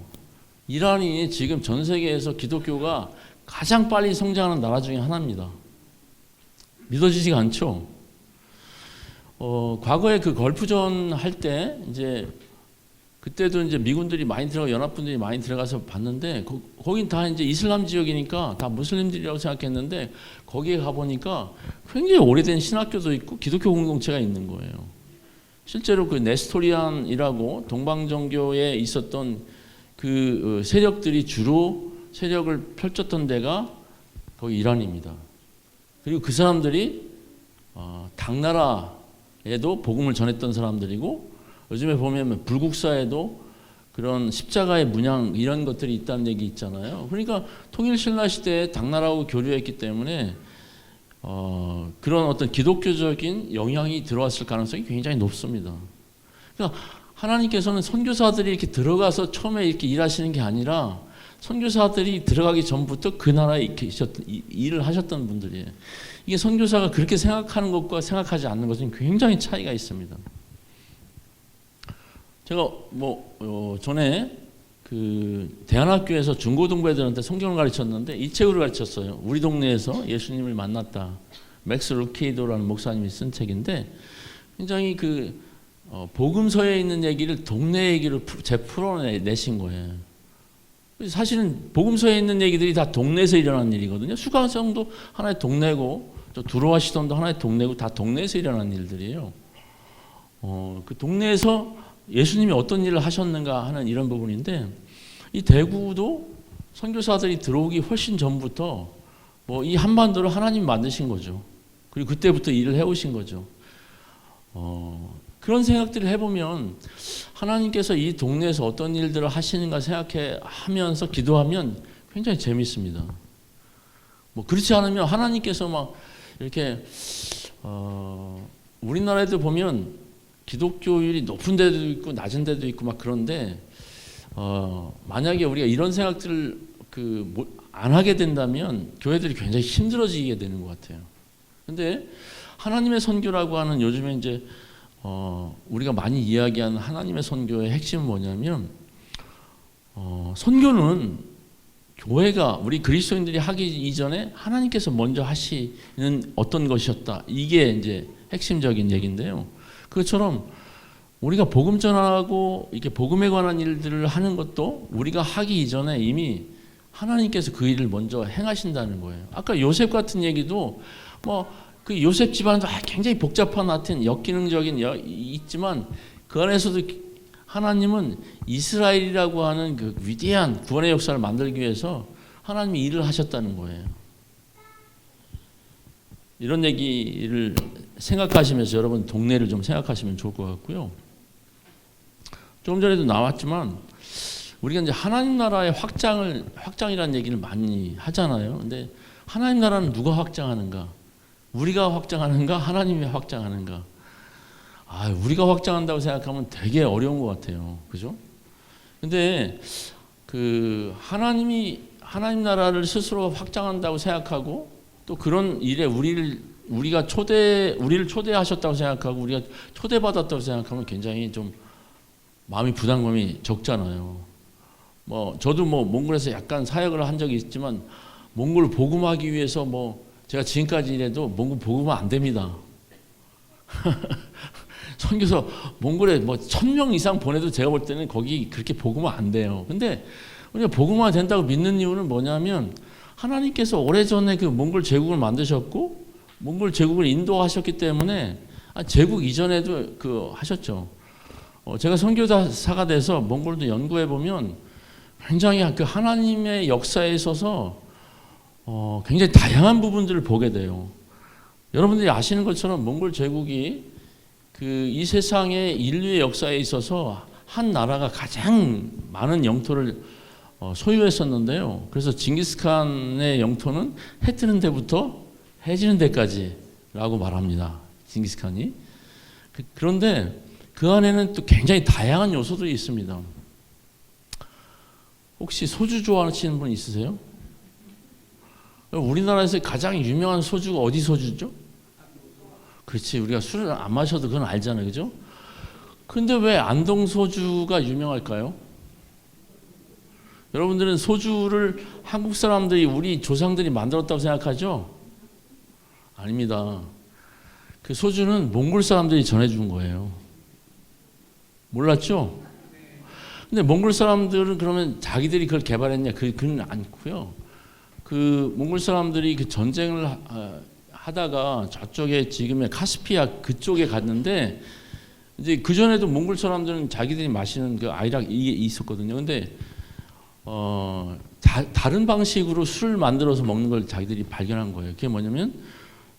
이란이 지금 전 세계에서 기독교가 가장 빨리 성장하는 나라 중에 하나입니다. 믿어지지가 않죠. 과거에 그 걸프전 할 때 이제 그때도 이제 미군들이 많이 연합군들이 많이 들어가서 봤는데 거긴 다 이제 이슬람 지역이니까 다 무슬림들이라고 생각했는데 거기에 가 보니까 굉장히 오래된 신학교도 있고 기독교 공동체가 있는 거예요. 실제로 그 네스토리안이라고 동방정교에 있었던 그 세력들이 주로 세력을 펼쳤던 데가 거기 이란입니다. 그리고 그 사람들이 당나라에도 복음을 전했던 사람들이고 요즘에 보면 불국사에도 그런 십자가의 문양 이런 것들이 있다는 얘기 있잖아요. 그러니까 통일신라 시대에 당나라하고 교류했기 때문에 그런 어떤 기독교적인 영향이 들어왔을 가능성이 굉장히 높습니다. 그러니까 하나님께서는 선교사들이 이렇게 들어가서 처음에 이렇게 일하시는 게 아니라 선교사들이 들어가기 전부터 그 나라에 일을 하셨던 분들이에요. 이게 선교사가 그렇게 생각하는 것과 생각하지 않는 것은 굉장히 차이가 있습니다. 제가 전에 그 대안학교에서 중고등부애들한테 성경을 가르쳤는데 이 책으로 가르쳤어요. 우리 동네에서 예수님을 만났다. 맥스 루케이도라는 목사님이 쓴 책인데 굉장히 복음서에 있는 얘기를 동네 얘기로 풀어내신 거예요. 사실은 복음서에 있는 얘기들이 다 동네에서 일어난 일이거든요. 수가성도 하나의 동네고, 또 두로와 시돈도 하나의 동네고, 다 동네에서 일어난 일들이에요. 그 동네에서 예수님이 어떤 일을 하셨는가 하는 이런 부분인데, 이 대구도 선교사들이 들어오기 훨씬 전부터 뭐 이 한반도를 하나님 만드신 거죠. 그리고 그때부터 일을 해오신 거죠. 그런 생각들을 해보면 하나님께서 이 동네에서 어떤 일들을 하시는가 생각하면서 기도하면 굉장히 재밌습니다. 뭐 그렇지 않으면 하나님께서 막 이렇게 우리나라에도 보면 기독교율이 높은 데도 있고 낮은 데도 있고 막 그런데 만약에 우리가 이런 생각들을 안 하게 된다면 교회들이 굉장히 힘들어지게 되는 것 같아요. 근데 하나님의 선교라고 하는 요즘에 이제 우리가 많이 이야기하는 하나님의 선교의 핵심은 뭐냐면 선교는 교회가 우리 그리스도인들이 하기 이전에 하나님께서 먼저 하시는 어떤 것이었다. 이게 이제 핵심적인 얘기인데요. 그것처럼 우리가 복음 전하고 이렇게 복음에 관한 일들을 하는 것도 우리가 하기 이전에 이미 하나님께서 그 일을 먼저 행하신다는 거예요. 아까 요셉 같은 얘기도 그 요셉 집안도 굉장히 복잡한 하여튼 역기능적인 있지만 그 안에서도 하나님은 이스라엘이라고 하는 그 위대한 구원의 역사를 만들기 위해서 하나님이 일을 하셨다는 거예요. 이런 얘기를 생각하시면서 여러분 동네를 좀 생각하시면 좋을 것 같고요. 조금 전에도 나왔지만 우리가 이제 하나님 나라의 확장이라는 얘기를 많이 하잖아요. 근데 하나님 나라는 누가 확장하는가? 우리가 확장하는가? 하나님이 확장하는가? 우리가 확장한다고 생각하면 되게 어려운 것 같아요. 그죠? 근데 하나님 나라를 스스로 확장한다고 생각하고 또 그런 일에 우리를 초대하셨다고 생각하고 우리가 초대받았다고 생각하면 굉장히 좀 마음이 부담감이 적잖아요. 저도 몽골에서 약간 사역을 한 적이 있지만 몽골 복음하기 위해서 제가 지금까지 일해도 몽골 복음은 안 됩니다. 선교서 몽골에 1000명 이상 보내도 제가 볼 때는 거기 그렇게 복음은 안 돼요. 근데 우리가 복음화 된다고 믿는 이유는 뭐냐면 하나님께서 오래전에 그 몽골 제국을 만드셨고 몽골 제국을 인도하셨기 때문에 제국 이전에도 하셨죠. 제가 선교사가 돼서 몽골도 연구해 보면 굉장히 그 하나님의 역사에 있어서 굉장히 다양한 부분들을 보게 돼요. 여러분들이 아시는 것처럼 몽골 제국이 이 세상의 인류의 역사에 있어서 한 나라가 가장 많은 영토를 소유했었는데요. 그래서 징기스칸의 영토는 해 뜨는 데부터 해 지는 데까지라고 말합니다. 징기스칸이. 그런데 그 안에는 또 굉장히 다양한 요소들이 있습니다. 혹시 소주 좋아하시는 분 있으세요? 우리나라에서 가장 유명한 소주가 어디 소주죠? 그렇지. 우리가 술을 안 마셔도 그건 알잖아요. 그죠? 근데 왜 안동 소주가 유명할까요? 여러분들은 소주를 한국 사람들이 우리 조상들이 만들었다고 생각하죠? 아닙니다. 그 소주는 몽골 사람들이 전해준 거예요. 몰랐죠? 근데 몽골 사람들은 그러면 자기들이 그걸 개발했냐? 그건 않고요. 몽골 사람들이 전쟁을 하다가 저쪽에 지금의 카스피아 그쪽에 갔는데 이제 그 전에도 몽골 사람들은 자기들이 마시는 아이락이 있었거든요. 근데 다른 방식으로 술을 만들어서 먹는 걸 자기들이 발견한 거예요. 그게 뭐냐면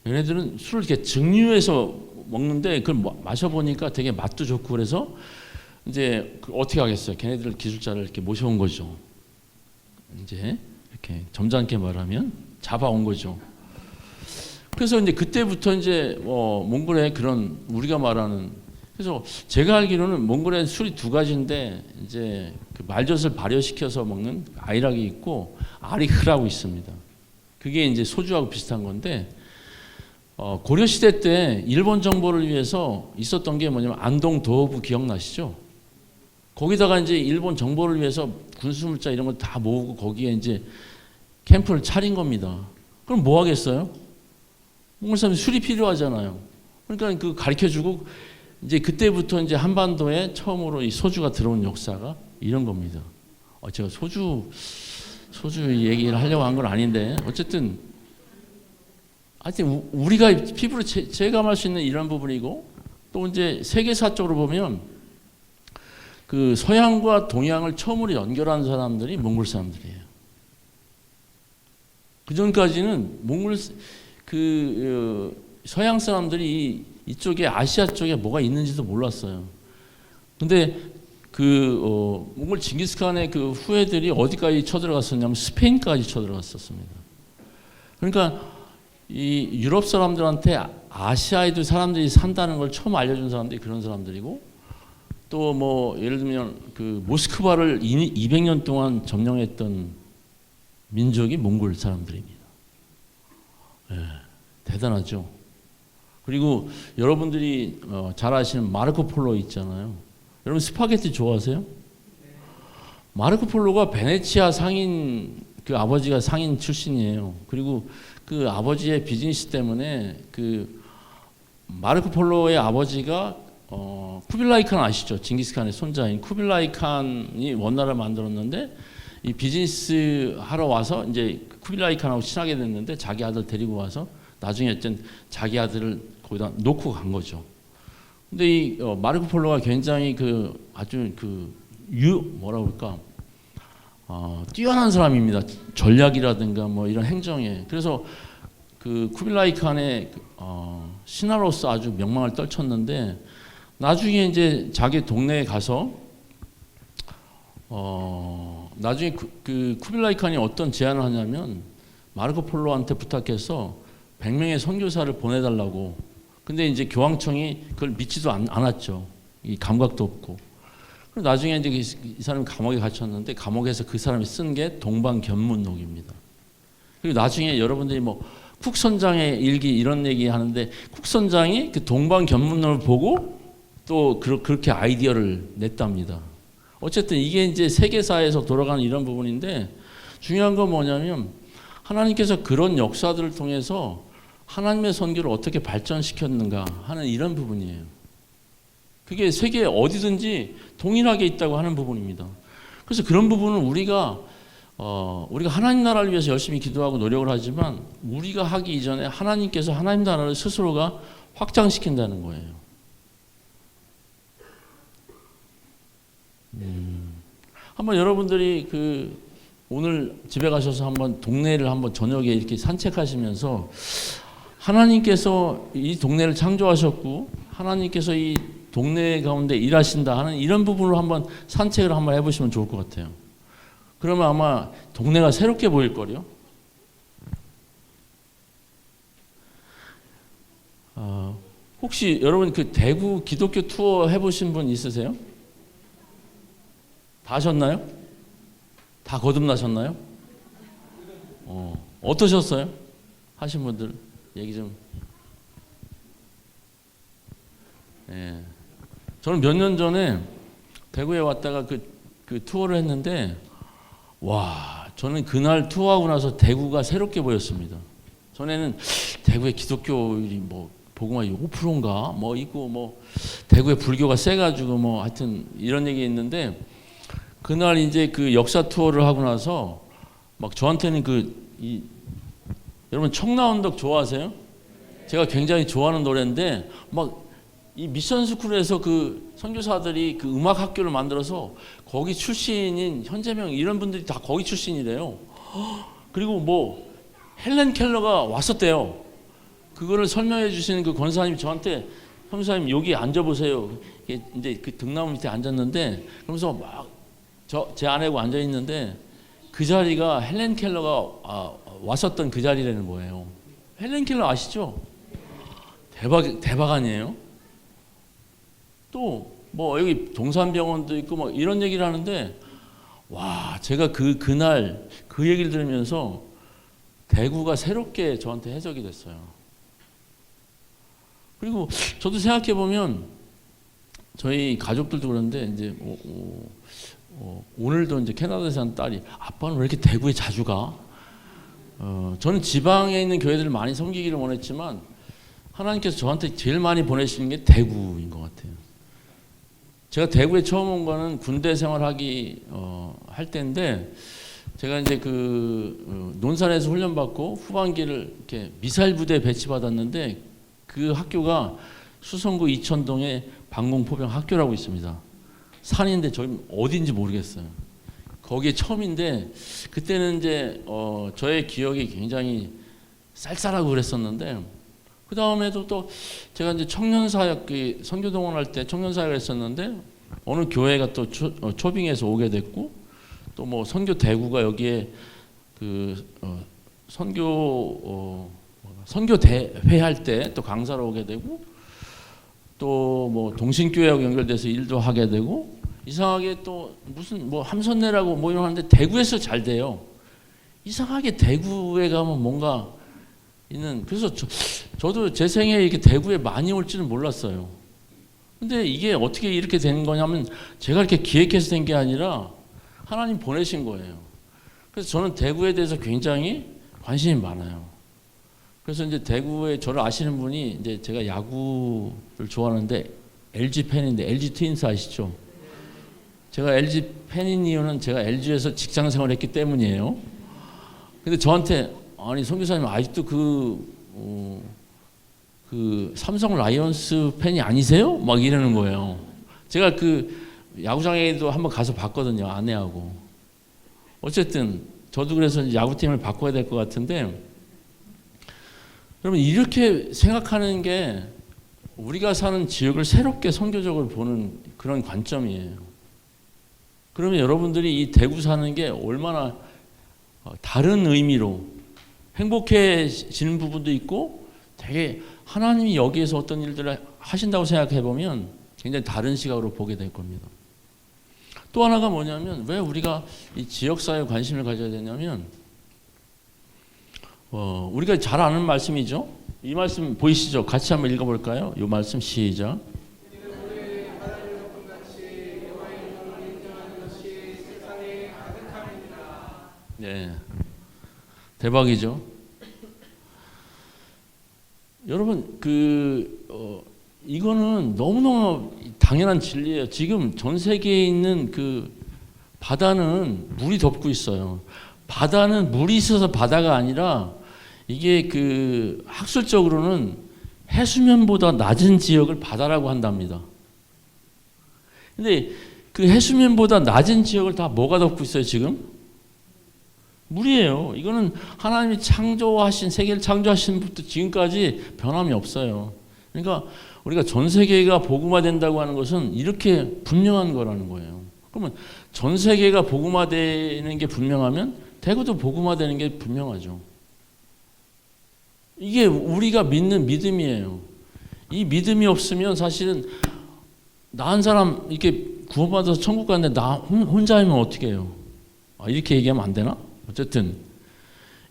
얘네들은 술을 이렇게 증류해서 먹는데 그걸 마셔보니까 되게 맛도 좋고 그래서 이제 어떻게 하겠어요? 걔네들 기술자를 이렇게 모셔온 거죠. 이제 이렇게 점잖게 말하면 잡아온 거죠. 그래서 이제 그때부터 이제 몽골의 그런 우리가 말하는 그래서 제가 알기로는 몽골의 술이 두 가지인데 이제 말젓을 발효시켜서 먹는 아이락이 있고 아리흐라고 있습니다. 그게 이제 소주하고 비슷한 건데 고려 시대 때 일본 정보를 위해서 있었던 게 뭐냐면 안동 도어부 기억나시죠? 거기다가 이제 일본 정보를 위해서 군수물자 이런 걸 다 모으고 거기에 이제 캠프를 차린 겁니다. 그럼 뭐 하겠어요? 몽골 사람이 술이 필요하잖아요. 그러니까 가르쳐주고 이제 그때부터 이제 한반도에 처음으로 이 소주가 들어온 역사가 이런 겁니다. 제가 소주 얘기를 하려고 한 건 아닌데 어쨌든 하여튼 우리가 피부로 체감할 수 있는 이런 부분이고 또 이제 세계사적으로 보면 그 서양과 동양을 처음으로 연결한 사람들이 몽골 사람들이에요. 그 전까지는 몽골 서양 사람들이 이쪽에 아시아 쪽에 뭐가 있는지도 몰랐어요. 근데 몽골 징기스칸의 그 후예들이 어디까지 쳐들어갔었냐면 스페인까지 쳐들어갔었습니다. 그러니까 이 유럽 사람들한테 아시아에도 사람들이 산다는 걸 처음 알려준 사람들이 그런 사람들이고 또 뭐 예를 들면 그 모스크바를 200년 동안 점령했던 민족이 몽골 사람들입니다. 네, 대단하죠. 그리고 여러분들이 잘 아시는 마르코 폴로 있잖아요. 여러분 스파게티 좋아하세요? 마르코 폴로가 베네치아 상인 그 아버지가 상인 출신이에요. 그리고 그 아버지의 비즈니스 때문에 그 마르코 폴로의 아버지가 쿠빌라이 칸 아시죠? 징기스칸의 손자인 쿠빌라이 칸이 원나라를 만들었는데 이 비즈니스 하러 와서 이제 쿠빌라이 칸하고 친하게 됐는데 자기 아들 데리고 와서 나중에 어쨌든 자기 아들을 거기다 놓고 간 거죠. 근데 이 마르코 폴로가 굉장히 아주 뭐라 그럴까 뛰어난 사람입니다. 전략이라든가 뭐 이런 행정에. 그래서 그 쿠빌라이 칸의 신하로서 아주 명망을 떨쳤는데 나중에 이제 자기 동네에 가서 나중에 그 쿠빌라이 칸이 어떤 제안을 하냐면 마르코 폴로한테 부탁해서 100명의 선교사를 보내달라고. 근데 이제 교황청이 그걸 믿지도 않았죠. 이 감각도 없고. 그리고 나중에 이제 이 사람이 감옥에 갇혔는데 감옥에서 그 사람이 쓴 게 동방견문록입니다. 그리고 나중에 여러분들이 뭐 쿡 선장의 일기 이런 얘기 하는데 쿡 선장이 그 동방견문록을 보고 또 그렇게 아이디어를 냈답니다. 어쨌든 이게 이제 세계사에서 돌아가는 이런 부분인데 중요한 건 뭐냐면 하나님께서 그런 역사들을 통해서 하나님의 선교를 어떻게 발전시켰는가 하는 이런 부분이에요. 그게 세계 어디든지 동일하게 있다고 하는 부분입니다. 그래서 그런 부분은 우리가 하나님 나라를 위해서 열심히 기도하고 노력을 하지만 우리가 하기 이전에 하나님께서 하나님 나라를 스스로가 확장시킨다는 거예요. 한번 여러분들이 오늘 집에 가셔서 한번 동네를 한번 저녁에 이렇게 산책하시면서 하나님께서 이 동네를 창조하셨고 하나님께서 이 동네 가운데 일하신다 하는 이런 부분으로 한번 산책을 한번 해보시면 좋을 것 같아요. 그러면 아마 동네가 새롭게 보일 거요. 혹시 여러분 그 대구 기독교 투어 해보신 분 있으세요? 다 하셨나요? 다 거듭나셨나요? 어떠셨어요? 하신 분들 얘기 좀. 예. 저는 몇 년 전에 대구에 왔다가 그 투어를 했는데 와, 저는 그날 투어하고 나서 대구가 새롭게 보였습니다. 전에는 대구에 기독교율이 뭐 복음화 5%인가 뭐 있고 뭐 대구에 불교가 세가지고 뭐 하여튼 이런 얘기 있는데 그날 이제 그 역사 투어를 하고 나서 막 저한테는 여러분 청라언덕 좋아하세요? 제가 굉장히 좋아하는 노래인데 막 이 미션 스쿨에서 그 선교사들이 그 음악 학교를 만들어서 거기 출신인 현재명 이런 분들이 다 거기 출신이래요. 그리고 뭐 헬렌 켈러가 왔었대요. 그거를 설명해 주시는 그 권사님이 저한테 형사님 여기 앉아보세요. 이제 그 등나무 밑에 앉았는데 그러면서 막 제 아내하고 앉아 있는데 그 자리가 헬렌 켈러가 왔었던 그 자리라는 거예요. 헬렌 켈러 아시죠? 대박 아니에요? 또 뭐 여기 동산병원도 있고 뭐 이런 얘기를 하는데 와, 제가 그날 그 얘기를 들으면서 대구가 새롭게 저한테 해석이 됐어요. 그리고 저도 생각해 보면 저희 가족들도 그런데 이제 오늘도 이제 캐나다에 사는 딸이 아빠는 왜 이렇게 대구에 자주 가? 저는 지방에 있는 교회들을 많이 섬기기를 원했지만 하나님께서 저한테 제일 많이 보내시는 게 대구인 것 같아요. 제가 대구에 처음 온 거는 군대 생활하기 할 때인데 제가 이제 논산에서 훈련 받고 후반기를 이렇게 미사일 부대에 배치받았는데 그 학교가 수성구 이천동에 방공포병 학교라고 있습니다. 산인데 저기 어딘지 모르겠어요. 거기에 처음인데 그때는 이제 저의 기억이 굉장히 쌀쌀하고 그랬었는데 그 다음에도 또 제가 이제 청년사역 선교동원 할 때 청년사역을 했었는데 어느 교회가 또 초빙해서 오게 됐고 또 뭐 선교 대구가 여기에 선교 대회 할 때 또 강사로 오게 되고 또 뭐 동신교회하고 연결돼서 일도 하게 되고 이상하게 또 무슨 뭐 함선내라고 뭐 이런 하는데 대구에서 잘 돼요. 이상하게 대구에 가면 뭔가 있는 그래서 저도 제 생에 이렇게 대구에 많이 올지는 몰랐어요. 근데 이게 어떻게 이렇게 된 거냐면 제가 이렇게 기획해서 된 게 아니라 하나님 보내신 거예요. 그래서 저는 대구에 대해서 굉장히 관심이 많아요. 그래서 이제 대구에 저를 아시는 분이 이제 제가 야구를 좋아하는데 LG 팬인데 LG 트윈스 아시죠? 제가 LG 팬인 이유는 제가 LG에서 직장 생활했기 때문이에요. 근데 저한테 아니 선교사님 아직도 삼성 라이온스 팬이 아니세요? 막 이러는 거예요. 제가 야구장에도 한번 가서 봤거든요. 아내하고. 어쨌든 저도 그래서 야구팀을 바꿔야 될 것 같은데 여러분 이렇게 생각하는 게 우리가 사는 지역을 새롭게 선교적으로 보는 그런 관점이에요. 그러면 여러분들이 이 대구 사는 게 얼마나 다른 의미로 행복해지는 부분도 있고 되게 하나님이 여기에서 어떤 일들을 하신다고 생각해 보면 굉장히 다른 시각으로 보게 될 겁니다. 또 하나가 뭐냐면 왜 우리가 이 지역사회에 관심을 가져야 되냐면 우리가 잘 아는 말씀이죠. 이 말씀 보이시죠? 같이 한번 읽어볼까요? 이 말씀 시작. 네, 대박이죠. 여러분 이거는 너무너무 당연한 진리예요. 지금 전 세계에 있는 바다는 물이 덮고 있어요. 바다는 물이 있어서 바다가 아니라 이게 학술적으로는 해수면보다 낮은 지역을 바다라고 한답니다. 근데 그 해수면보다 낮은 지역을 다 뭐가 덮고 있어요, 지금? 물이에요. 이거는 하나님이 창조하신 세계를 창조하신 부터 지금까지 변함이 없어요. 그러니까 우리가 전 세계가 복음화된다고 하는 것은 이렇게 분명한 거라는 거예요. 그러면 전 세계가 복음화되는 게 분명하면 대구도 복음화되는 게 분명하죠. 이게 우리가 믿는 믿음이에요. 이 믿음이 없으면 사실은 나 한 사람 이렇게 구원받아서 천국 가는데 나 혼자이면 어떻게 해요? 이렇게 얘기하면 안 되나? 어쨌든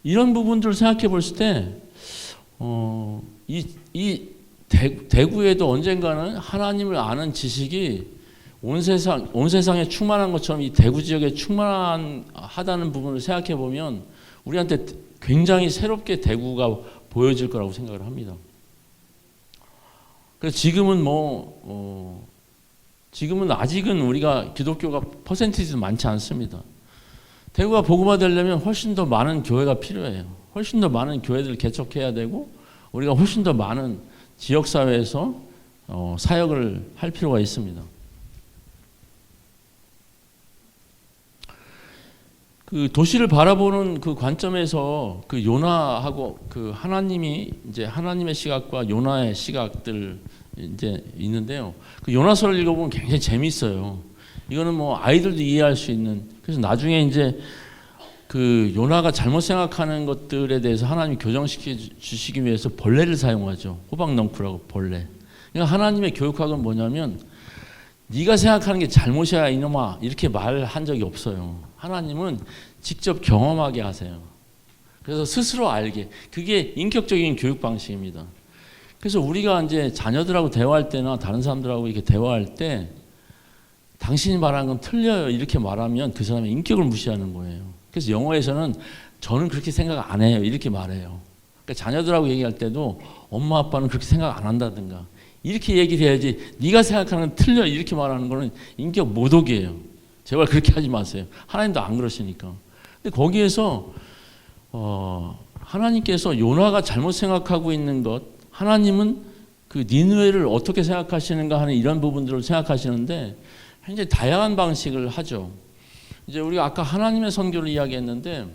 이런 부분들을 생각해 봤을 때 대구에도 언젠가는 하나님을 아는 지식이 온 세상에 충만한 것처럼 이 대구 지역에 충만하다는 부분을 생각해 보면 우리한테 굉장히 새롭게 대구가 보여질 거라고 생각을 합니다. 그래서 지금은 아직은 우리가 기독교가 퍼센티지도 많지 않습니다. 대구가 복음화되려면 훨씬 더 많은 교회가 필요해요. 훨씬 더 많은 교회들을 개척해야 되고 우리가 훨씬 더 많은 지역사회에서 사역을 할 필요가 있습니다. 도시를 바라보는 관점에서 요나하고 하나님이 이제 하나님의 시각과 요나의 시각들 이제 있는데요. 요나서를 읽어보면 굉장히 재미있어요. 이거는 뭐 아이들도 이해할 수 있는. 그래서 나중에 이제 요나가 잘못 생각하는 것들에 대해서 하나님이 교정시켜 주시기 위해서 벌레를 사용하죠. 호박넝쿨하고 벌레. 그러니까 하나님의 교육학은 뭐냐면 네가 생각하는 게 잘못이야 이놈아 이렇게 말한 적이 없어요. 하나님은 직접 경험하게 하세요. 그래서 스스로 알게. 그게 인격적인 교육 방식입니다. 그래서 우리가 이제 자녀들하고 대화할 때나 다른 사람들하고 이렇게 대화할 때 당신이 말하는 건 틀려요 이렇게 말하면 그 사람의 인격을 무시하는 거예요. 그래서 영어에서는 저는 그렇게 생각 안 해요 이렇게 말해요. 그러니까 자녀들하고 얘기할 때도 엄마 아빠는 그렇게 생각 안 한다든가 이렇게 얘기를 해야지 네가 생각하는 건 틀려 이렇게 말하는 거는 인격 모독이에요. 제발 그렇게 하지 마세요. 하나님도 안 그러시니까. 근데 거기에서 하나님께서 요나가 잘못 생각하고 있는 것, 하나님은 그 니느웨를 어떻게 생각하시는가 하는 이런 부분들을 생각하시는데 굉장히 다양한 방식을 하죠. 이제 우리가 아까 하나님의 선교를 이야기했는데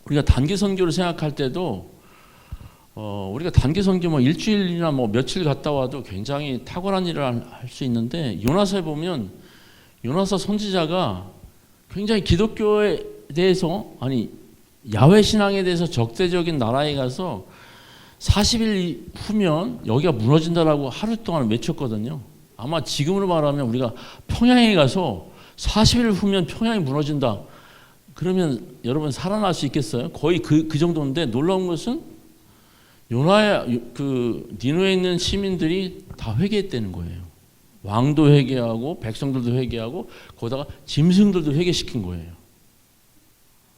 우리가 단기 선교를 생각할 때도 우리가 단기 선교 뭐 일주일이나 뭐 며칠 갔다 와도 굉장히 탁월한 일을 할 수 있는데 요나서에 보면 요나서 선지자가 굉장히 기독교에 대해서 야훼 신앙에 대해서 적대적인 나라에 가서 40일 후면 여기가 무너진다라고 하루 동안 외쳤거든요. 아마 지금으로 말하면 우리가 평양에 가서 40일 후면 평양이 무너진다. 그러면 여러분 살아날 수 있겠어요? 거의 그 정도인데 놀라운 것은 요나의 니느웨에 있는 시민들이 다 회개했다는 거예요. 왕도 회개하고 백성들도 회개하고 거기다가 짐승들도 회개시킨 거예요.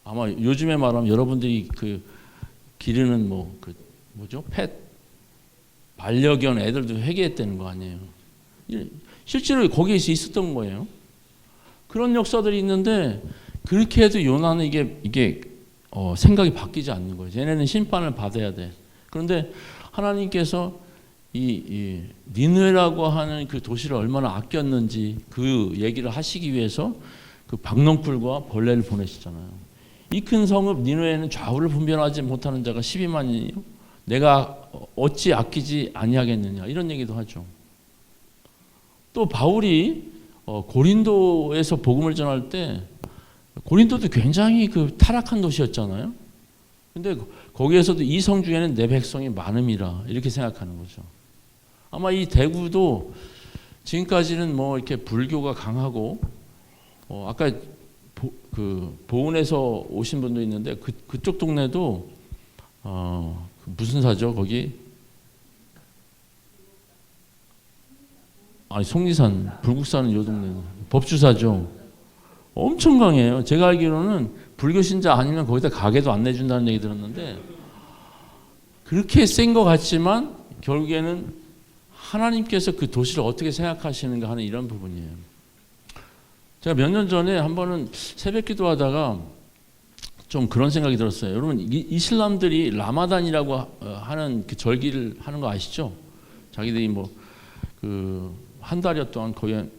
아마 요즘에 말하면 여러분들이 기르는 펫 반려견 애들도 회개했다는 거 아니에요. 실제로 거기에서 있었던 거예요. 그런 역사들이 있는데 그렇게 해도 요나는 이게 생각이 바뀌지 않는 거예요. 쟤네는 심판을 받아야 돼. 그런데 하나님께서 이 니느웨라고 하는 그 도시를 얼마나 아꼈는지 그 얘기를 하시기 위해서 그 박넝쿨과 벌레를 보내시잖아요. 이 큰 성읍 니느웨에는 좌우를 분별하지 못하는 자가 12만이요. 내가 어찌 아끼지 아니하겠느냐 이런 얘기도 하죠. 또 바울이 고린도에서 복음을 전할 때 고린도도 굉장히 타락한 도시였잖아요. 근데 거기에서도 이 성 중에는 내 백성이 많음이라 이렇게 생각하는 거죠. 아마 이 대구도 지금까지는 뭐 이렇게 불교가 강하고 아까 보은에서 오신 분도 있는데 그쪽 동네도 무슨 사죠 거기? 속리산 불국사는 요 동네는 법주사죠. 엄청 강해요. 제가 알기로는 불교 신자 아니면 거기다 가게도 안 내준다는 얘기 들었는데 그렇게 센 것 같지만 결국에는 하나님께서 그 도시를 어떻게 생각하시는가 하는 이런 부분이에요. 제가 몇 년 전에 한 번은 새벽 기도하다가 좀 그런 생각이 들었어요. 여러분 이슬람들이 라마단이라고 하는 그 절기를 하는 거 아시죠? 자기들이 한 달여 동안 거의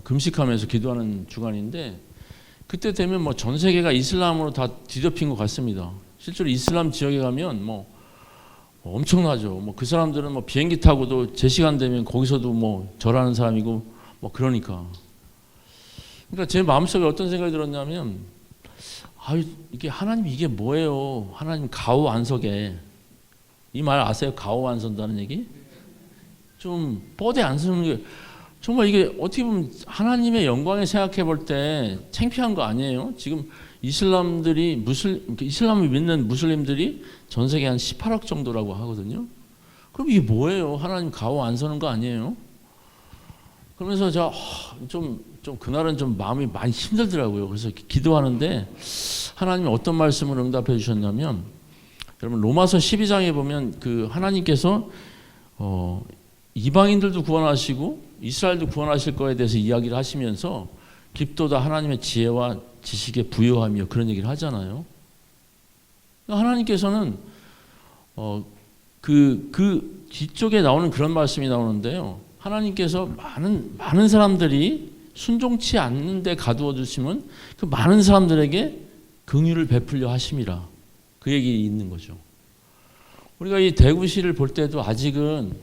금식하면서 기도하는 주간인데 그때 되면 전 세계가 이슬람으로 다 뒤덮인 것 같습니다. 실제로 이슬람 지역에 가면 엄청나죠. 그 사람들은 비행기 타고도 제 시간 되면 거기서도 절하는 사람이고 그러니까 제 마음속에 어떤 생각이 들었냐면 이게 하나님 이게 뭐예요? 하나님 가오 안석에 이 말 아세요? 가오 안 선다는 얘기? 좀 뻗에 안 서는 게 정말 이게 어떻게 보면 하나님의 영광에 생각해 볼 때 창피한 거 아니에요? 지금 이슬람을 믿는 무슬림들이 전 세계 한 18억 정도라고 하거든요. 그럼 이게 뭐예요? 하나님 가오 안 서는 거 아니에요? 그러면서 제가 좀 그날은 좀 마음이 많이 힘들더라고요. 그래서 기도하는데 하나님이 어떤 말씀을 응답해 주셨냐면 여러분 로마서 12장에 보면 하나님께서 이방인들도 구원하시고 이스라엘도 구원하실 거에 대해서 이야기를 하시면서 깊도다 하나님의 지혜와 지식에 부요하며 그런 얘기를 하잖아요. 하나님께서는 그 뒤쪽에 나오는 그런 말씀이 나오는데요. 하나님께서 많은 사람들이 순종치 않는 데 가두어 주시면 그 많은 사람들에게 긍휼을 베풀려 하심이라 그 얘기 있는 거죠. 우리가 이 대구시를 볼 때도 아직은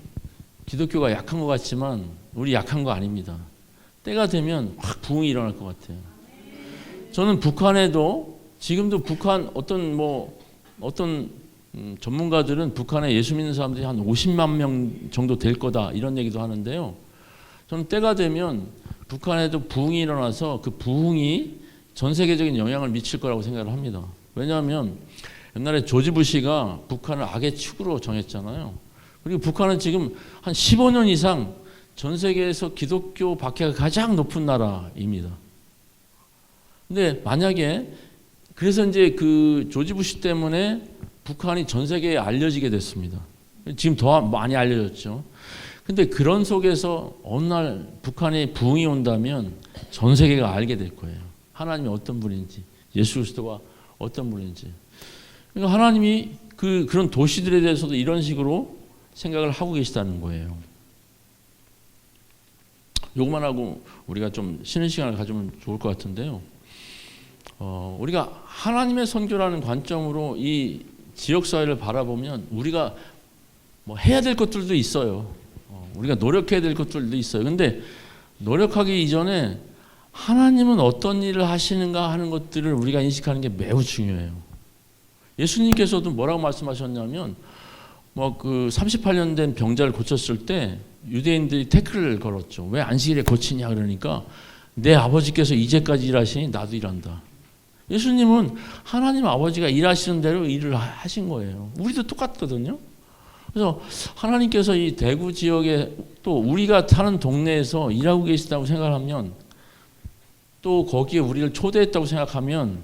기독교가 약한 것 같지만 우리 약한 거 아닙니다. 때가 되면 확 부흥이 일어날 것 같아요. 저는 북한에도 지금도 북한 어떤 전문가들은 북한에 예수 믿는 사람들이 한 50만 명 정도 될 거다 이런 얘기도 하는데요. 저는 때가 되면 북한에도 부흥이 일어나서 그 부흥이 전 세계적인 영향을 미칠 거라고 생각을 합니다. 왜냐하면 옛날에 조지 부시가 북한을 악의 축으로 정했잖아요. 그리고 북한은 지금 한 15년 이상 전 세계에서 기독교 박해가 가장 높은 나라입니다. 근데 만약에 그래서 이제 그 조지 부시 때문에 북한이 전 세계에 알려지게 됐습니다. 지금 더 많이 알려졌죠. 근데 그런 속에서 어느 날 북한에 부흥이 온다면 전 세계가 알게 될 거예요. 하나님이 어떤 분인지, 예수 그리스도가 어떤 분인지. 그러니까 하나님이 그런 도시들에 대해서도 이런 식으로 생각을 하고 계시다는 거예요. 요것만 하고 우리가 좀 쉬는 시간을 가지면 좋을 것 같은데요. 우리가 하나님의 선교라는 관점으로 이 지역사회를 바라보면 우리가 뭐 해야 될 것들도 있어요. 우리가 노력해야 될 것들도 있어요. 근데 노력하기 이전에 하나님은 어떤 일을 하시는가 하는 것들을 우리가 인식하는 게 매우 중요해요. 예수님께서도 뭐라고 말씀하셨냐면 뭐 그 38년 된 병자를 고쳤을 때 유대인들이 태클을 걸었죠. 왜 안식일에 고치냐 그러니까 내 아버지께서 이제까지 일하시니 나도 일한다. 예수님은 하나님 아버지가 일하시는 대로 일을 하신 거예요. 우리도 똑같거든요. 그래서 하나님께서 이 대구 지역에 또 우리가 사는 동네에서 일하고 계시다고 생각하면 또 거기에 우리를 초대했다고 생각하면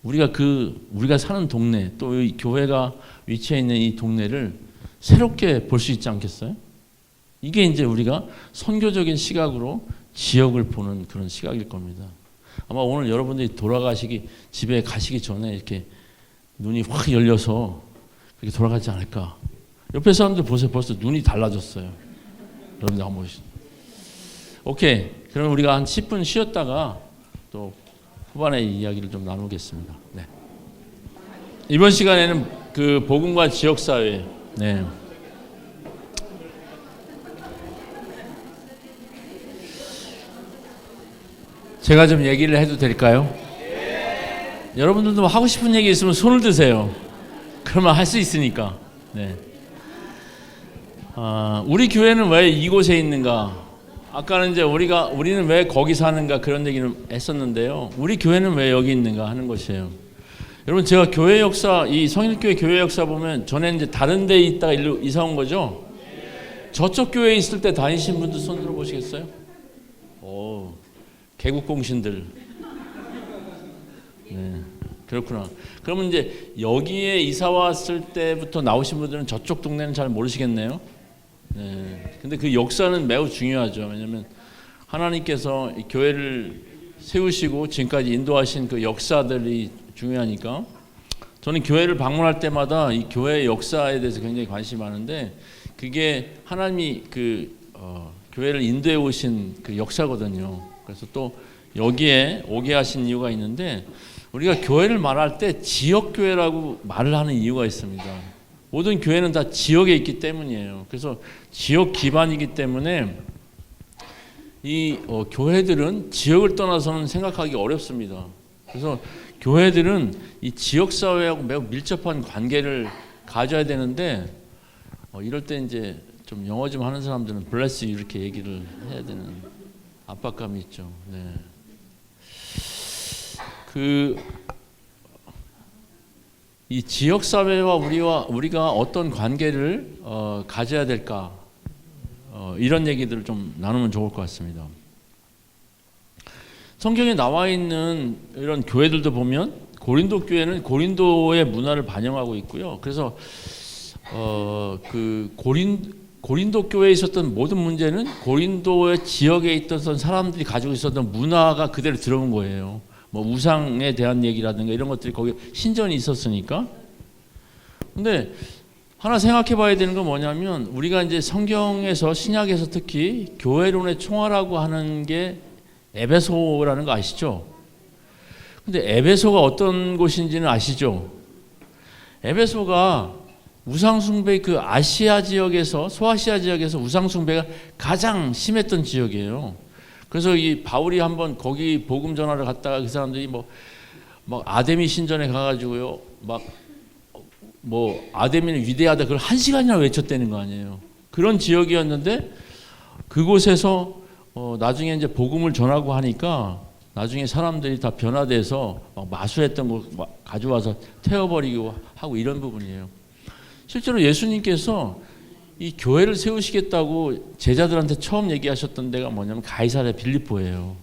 우리가 사는 동네 또 이 교회가 위치해 있는 이 동네를 새롭게 볼 수 있지 않겠어요? 이게 이제 우리가 선교적인 시각으로 지역을 보는 그런 시각일 겁니다. 아마 오늘 여러분들이 집에 가시기 전에 이렇게 눈이 확 열려서 그렇게 돌아가지 않을까. 옆에 사람들 보세요. 벌써 눈이 달라졌어요. 여러분들 한번 보시죠. 오케이. 그럼 우리가 한 10분 쉬었다가 또 후반에 이야기를 좀 나누겠습니다. 네. 이번 시간에는 그 복음과 지역사회. 네. 제가 좀 얘기를 해도 될까요? 네. 여러분들도 하고 싶은 얘기 있으면 손을 드세요. 그러면 할 수 있으니까. 네. 우리 교회는 왜 이곳에 있는가? 아까는 이제 우리는 왜 거기 사는가 그런 얘기를 했었는데요. 우리 교회는 왜 여기 있는가 하는 것이에요. 여러분 제가 교회 역사, 이 성일교회 교회 역사 보면 전에 이제 다른 데에 있다가 일로 이사 온 거죠? 저쪽 교회에 있을 때 다니신 분들 손 들어 보시겠어요? 오, 개국공신들. 네, 그렇구나. 그러면 이제 여기에 이사 왔을 때부터 나오신 분들은 저쪽 동네는 잘 모르시겠네요. 네. 근데 그 역사는 매우 중요하죠. 왜냐하면 하나님께서 이 교회를 세우시고 지금까지 인도하신 그 역사들이 중요하니까. 저는 교회를 방문할 때마다 이 교회의 역사에 대해서 굉장히 관심이 많은데 그게 하나님이 교회를 인도해 오신 그 역사거든요. 그래서 또 여기에 오게 하신 이유가 있는데 우리가 교회를 말할 때 지역교회라고 말을 하는 이유가 있습니다. 모든 교회는 다 지역에 있기 때문이에요. 그래서 지역 기반이기 때문에 이 교회들은 지역을 떠나서는 생각하기 어렵습니다. 그래서 교회들은 이 지역사회하고 매우 밀접한 관계를 가져야 되는데 이럴 때 이제 좀 영어 좀 하는 사람들은 bless you 이렇게 얘기를 해야 되는 압박감이 있죠. 네. 이 지역사회와 우리가 어떤 관계를 가져야 될까 이런 얘기들을 좀 나누면 좋을 것 같습니다. 성경에 나와 있는 이런 교회들도 보면 고린도 교회는 고린도의 문화를 반영하고 있고요. 그래서 고린도 교회에 있었던 모든 문제는 고린도의 지역에 있던 사람들이 가지고 있었던 문화가 그대로 들어온 거예요. 뭐 우상에 대한 얘기라든가 이런 것들이 거기 신전이 있었으니까. 근데 하나 생각해 봐야 되는 건 뭐냐면 우리가 이제 성경에서 신약에서 특히 교회론의 총화라고 하는 게 에베소라는 거 아시죠? 근데 에베소가 어떤 곳인지는 아시죠? 에베소가 우상숭배 아시아 지역에서 소아시아 지역에서 우상숭배가 가장 심했던 지역이에요. 그래서 이 바울이 한번 거기 복음 전하러 갔다가 그 사람들이 막 아데미 신전에 가가지고요, 아데미는 위대하다 그걸 1시간이나 외쳤다는 거 아니에요. 그런 지역이었는데 그곳에서 나중에 이제 복음을 전하고 하니까 나중에 사람들이 다 변화돼서 마술했던 거 가져와서 태워버리고 하고 이런 부분이에요. 실제로 예수님께서 이 교회를 세우시겠다고 제자들한테 처음 얘기하셨던 데가 뭐냐면 가이사랴 빌립보예요.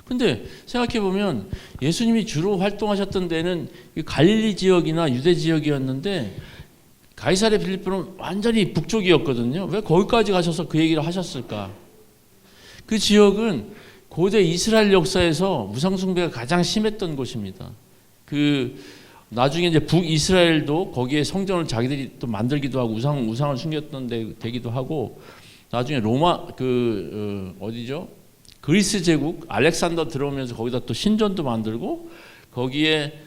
근데 생각해 보면 예수님이 주로 활동하셨던 데는 갈릴리 지역이나 유대 지역이었는데 가이사랴 빌립보는 완전히 북쪽이었거든요. 왜 거기까지 가셔서 그 얘기를 하셨을까? 그 지역은 고대 이스라엘 역사에서 우상숭배가 가장 심했던 곳입니다. 나중에 이제 북이스라엘도 거기에 성전을 자기들이 또 만들기도 하고 우상을 숨겼던 데기도 하고, 나중에 로마 어디죠? 그리스 제국 알렉산더 들어오면서 거기다 또 신전도 만들고, 거기에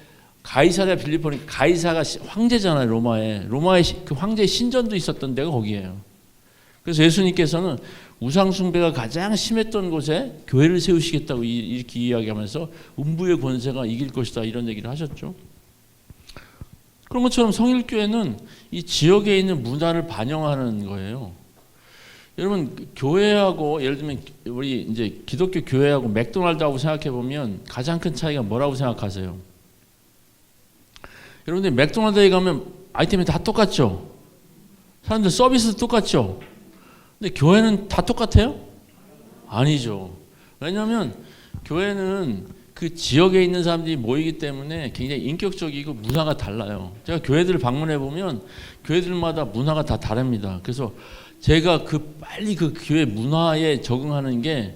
가이사랴 빌립보는 가이사가 황제잖아요. 로마의 그 황제의 신전도 있었던 데가 거기예요. 그래서 예수님께서는 우상숭배가 가장 심했던 곳에 교회를 세우시겠다고 이렇게 이야기하면서 음부의 권세가 이길 것이다 이런 얘기를 하셨죠. 그런 것처럼 성일교회는 이 지역에 있는 문화를 반영하는 거예요. 여러분, 교회하고 예를 들면 우리 이제 기독교 교회하고 맥도날드하고 생각해 보면 가장 큰 차이가 뭐라고 생각하세요? 여러분들 맥도날드에 가면 아이템이 다 똑같죠? 사람들 서비스도 똑같죠? 근데 교회는 다 똑같아요? 아니죠. 왜냐하면 교회는 그 지역에 있는 사람들이 모이기 때문에 굉장히 인격적이고 문화가 달라요. 제가 교회들을 방문해 보면 교회들마다 문화가 다 다릅니다. 그래서 제가 빨리 그 교회 문화에 적응하는 게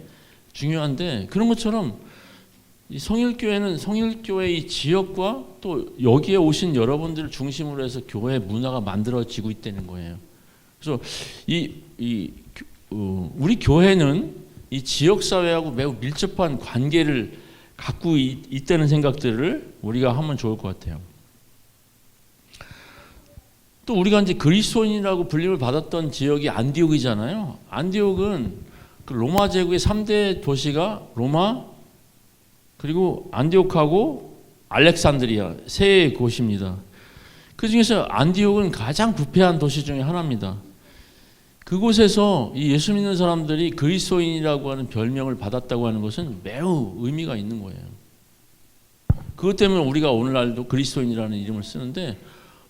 중요한데, 그런 것처럼 이 성일교회는 성일교회 이 지역과 또 여기에 오신 여러분들을 중심으로 해서 교회 문화가 만들어지고 있다는 거예요. 그래서 우리 교회는 이 지역 사회하고 매우 밀접한 관계를 갖고 있다는 생각들을 우리가 하면 좋을 것 같아요. 또 우리가 이제 그리스도인이라고 불림을 받았던 지역이 안디옥이잖아요. 안디옥은 그 로마 제국의 3대 도시가 로마, 그리고 안디옥하고 알렉산드리아 세 곳입니다. 그 중에서 안디옥은 가장 부패한 도시 중에 하나입니다. 그곳에서 이 예수 믿는 사람들이 그리스도인이라고 하는 별명을 받았다고 하는 것은 매우 의미가 있는 거예요. 그것 때문에 우리가 오늘날도 그리스도인이라는 이름을 쓰는데,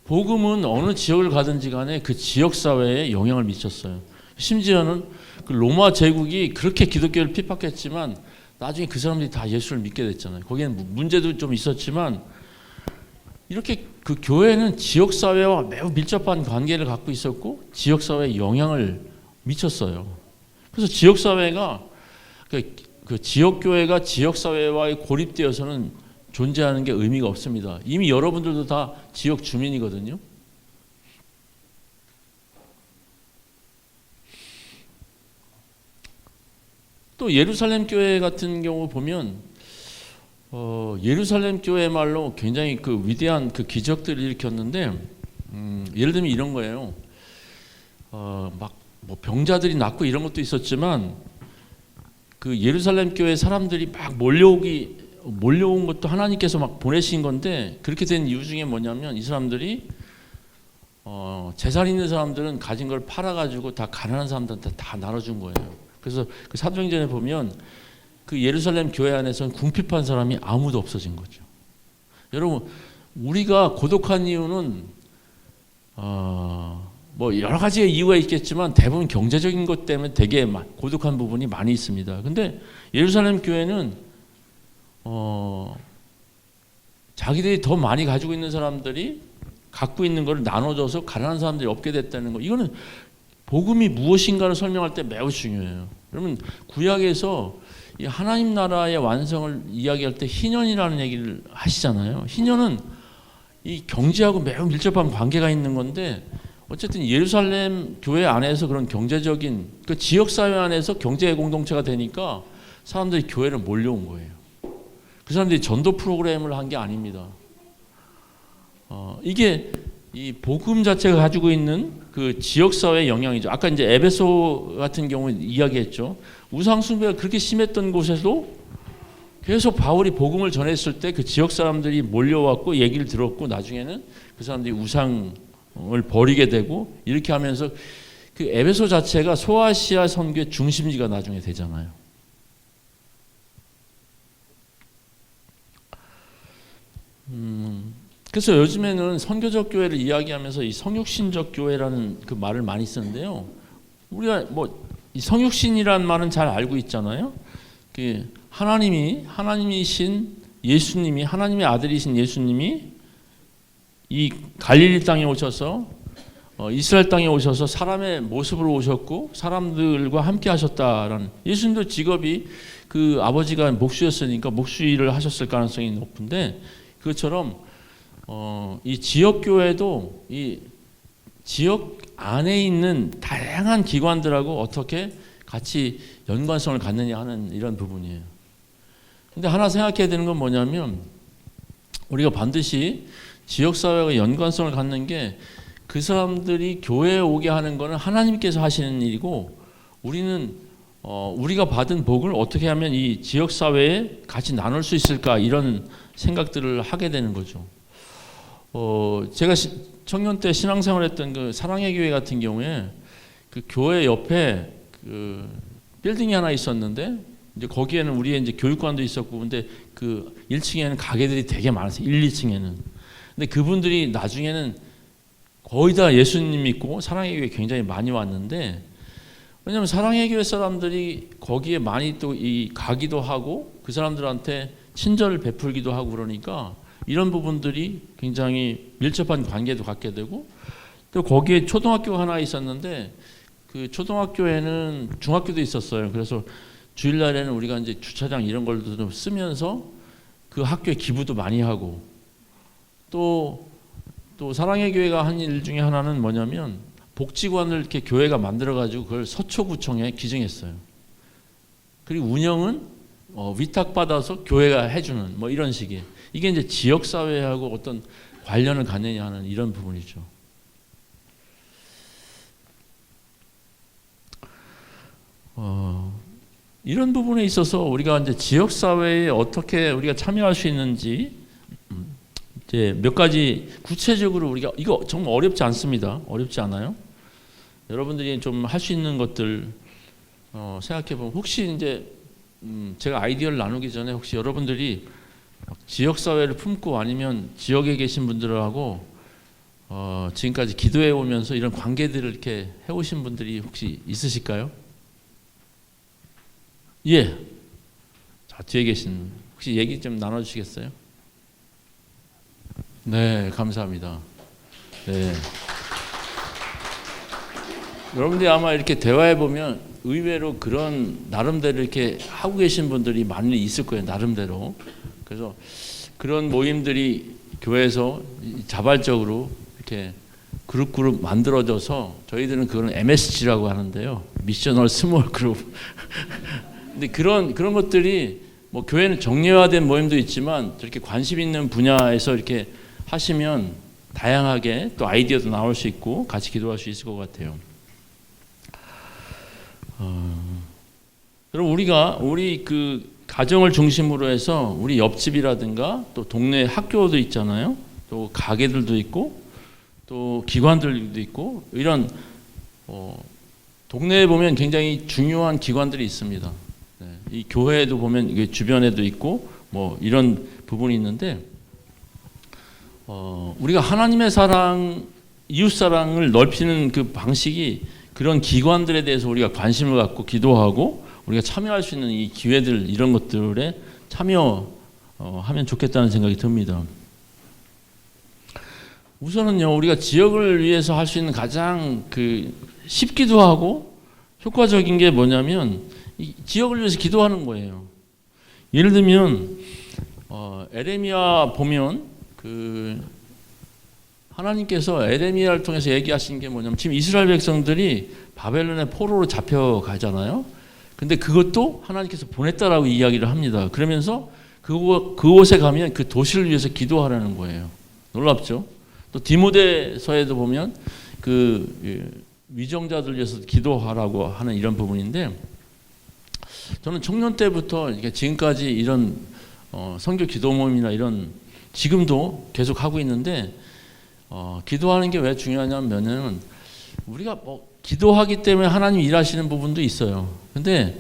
복음은 어느 지역을 가든지 간에 그 지역 사회에 영향을 미쳤어요. 심지어는 그 로마 제국이 그렇게 기독교를 핍박했지만 나중에 그 사람들이 다 예수를 믿게 됐잖아요. 거기에는 문제도 좀 있었지만, 이렇게 그 교회는 지역 사회와 매우 밀접한 관계를 갖고 있었고 지역 사회에 영향을 미쳤어요. 그래서 지역 사회가 그 지역 교회가 지역 사회와의 고립되어서는 존재하는 게 의미가 없습니다. 이미 여러분들도 다 지역 주민이거든요. 또 예루살렘 교회 같은 경우 보면 예루살렘 교회말로 굉장히 그 위대한 그 기적들을 일으켰는데, 예를 들면 이런 거예요. 막 뭐 병자들이 낫고 이런 것도 있었지만, 그 예루살렘 교회 사람들이 막 몰려온 것도 하나님께서 막 보내신 건데, 그렇게 된 이유 중에 뭐냐면 이 사람들이 재산 있는 사람들은 가진 걸 팔아가지고 다 가난한 사람들한테 다 나눠준 거예요. 그래서 그 사도행전에 보면 그 예루살렘 교회 안에서는 궁핍한 사람이 아무도 없어진 거죠. 여러분, 우리가 고독한 이유는 뭐 여러 가지의 이유가 있겠지만 대부분 경제적인 것 때문에 되게 고독한 부분이 많이 있습니다. 근데 예루살렘 교회는 자기들이 더 많이 가지고 있는 사람들이 갖고 있는 것을 나눠줘서 가난한 사람들이 없게 됐다는 거, 이거는 복음이 무엇인가를 설명할 때 매우 중요해요. 여러분, 구약에서 이 하나님 나라의 완성을 이야기할 때 희년이라는 얘기를 하시잖아요. 희년은 이 경제하고 매우 밀접한 관계가 있는 건데, 어쨌든 예루살렘 교회 안에서 그런 경제적인 그 지역사회 안에서 경제 공동체가 되니까 사람들이 교회를 몰려온 거예요. 그 사람들이 전도 프로그램을 한 게 아닙니다. 이게 이 복음 자체가 가지고 있는 그 지역사회의 영향이죠. 아까 이제 에베소 같은 경우에 이야기했죠. 우상숭배가 그렇게 심했던 곳에도 계속 바울이 복음을 전했을 때 그 지역 사람들이 몰려왔고 얘기를 들었고, 나중에는 그 사람들이 우상을 버리게 되고, 이렇게 하면서 그 에베소 자체가 소아시아 선교의 중심지가 나중에 되잖아요. 그래서 요즘에는 선교적 교회를 이야기하면서 이 성육신적 교회라는 그 말을 많이 쓰는데요. 우리가 뭐 이 성육신이라는 말은 잘 알고 있잖아요. 그 하나님이신 예수님이, 하나님의 아들이신 예수님이 이 갈릴리 땅에 오셔서 이스라엘 땅에 오셔서 사람의 모습으로 오셨고 사람들과 함께 하셨다라는, 예수님도 직업이 그 아버지가 목수였으니까 목수 일을 하셨을 가능성이 높은데, 그것처럼 이 지역 교회도 이 지역 안에 있는 다양한 기관들하고 어떻게 같이 연관성을 갖느냐 하는 이런 부분이에요. 근데 하나 생각해야 되는 건 뭐냐면, 우리가 반드시 지역사회와 연관성을 갖는 게, 그 사람들이 교회에 오게 하는 거는 하나님께서 하시는 일이고, 우리는 우리가 받은 복을 어떻게 하면 이 지역사회에 같이 나눌 수 있을까, 이런 생각들을 하게 되는 거죠. 제가 청년 때 신앙생활 했던 그 사랑의 교회 같은 경우에 그 교회 옆에 그 빌딩이 하나 있었는데, 이제 거기에는 우리의 이제 교육관도 있었고, 근데 그 1층에는 가게들이 되게 많았어요. 1, 2층에는. 근데 그분들이 나중에는 거의 다 예수님 믿고 사랑의 교회 굉장히 많이 왔는데, 왜냐하면 사랑의 교회 사람들이 거기에 많이 또 가기도 하고 그 사람들한테 친절을 베풀기도 하고, 그러니까 이런 부분들이 굉장히 밀접한 관계도 갖게 되고, 또 거기에 초등학교가 하나 있었는데, 그 초등학교에는 중학교도 있었어요. 그래서 주일날에는 우리가 이제 주차장 이런 걸도 좀 쓰면서 그 학교에 기부도 많이 하고, 또 사랑의 교회가 한 일 중에 하나는 뭐냐면, 복지관을 이렇게 교회가 만들어가지고 그걸 서초구청에 기증했어요. 그리고 운영은 위탁받아서 교회가 해주는 뭐 이런 식의, 이게 이제 지역사회하고 어떤 관련을 갖느냐 하는 이런 부분이죠. 이런 부분에 있어서 우리가 이제 지역사회에 어떻게 우리가 참여할 수 있는지, 이제 몇 가지 구체적으로 우리가, 이거 정말 어렵지 않습니다. 어렵지 않아요. 여러분들이 좀 할 수 있는 것들 생각해 보면, 혹시 이제 제가 아이디어를 나누기 전에 혹시 여러분들이 지역사회를 품고 아니면 지역에 계신 분들하고 지금까지 기도해 오면서 이런 관계들을 이렇게 해오신 분들이 혹시 있으실까요? 예. 자, 뒤에 계신 혹시 얘기 좀 나눠주시겠어요? 네, 감사합니다. 네. 여러분들이 아마 이렇게 대화해 보면 의외로 그런 나름대로 이렇게 하고 계신 분들이 많이 있을 거예요. 나름대로. 그래서 그런 모임들이 교회에서 자발적으로 이렇게 그룹 만들어져서, 저희들은 그거는 MSG라고 하는데요. 미셔널 스몰 그룹. 근데 그런 것들이 뭐 교회는 정례화된 모임도 있지만, 저렇게 관심 있는 분야에서 이렇게 하시면 다양하게 또 아이디어도 나올 수 있고 같이 기도할 수 있을 것 같아요. 그럼 우리 그 가정을 중심으로 해서 우리 옆집이라든가 또 동네 학교도 있잖아요. 또 가게들도 있고 또 기관들도 있고, 이런 동네에 보면 굉장히 중요한 기관들이 있습니다. 네, 이 교회에도 보면 이게 주변에도 있고 뭐 이런 부분이 있는데, 우리가 하나님의 사랑, 이웃 사랑을 넓히는 그 방식이, 그런 기관들에 대해서 우리가 관심을 갖고 기도하고 우리가 참여할 수 있는 이 기회들, 이런 것들에 참여하면 좋겠다는 생각이 듭니다. 우선은요, 우리가 지역을 위해서 할 수 있는 가장 쉽기도 하고 효과적인 게 뭐냐면, 이 지역을 위해서 기도하는 거예요. 예를 들면 에레미야 보면 하나님께서 에레미야를 통해서 얘기하신 게 뭐냐면, 지금 이스라엘 백성들이 바벨론의 포로로 잡혀가잖아요. 근데 그것도 하나님께서 보냈다라고 이야기를 합니다. 그러면서 그곳에 가면 그 도시를 위해서 기도하라는 거예요. 놀랍죠? 또 디모데서에도 보면 위정자들 위해서 기도하라고 하는 이런 부분인데, 저는 청년 때부터 지금까지 이런 선교 기도 모임이나 이런, 지금도 계속 하고 있는데, 기도하는 게 왜 중요하냐면은, 우리가 기도하기 때문에 하나님 일하시는 부분도 있어요. 근데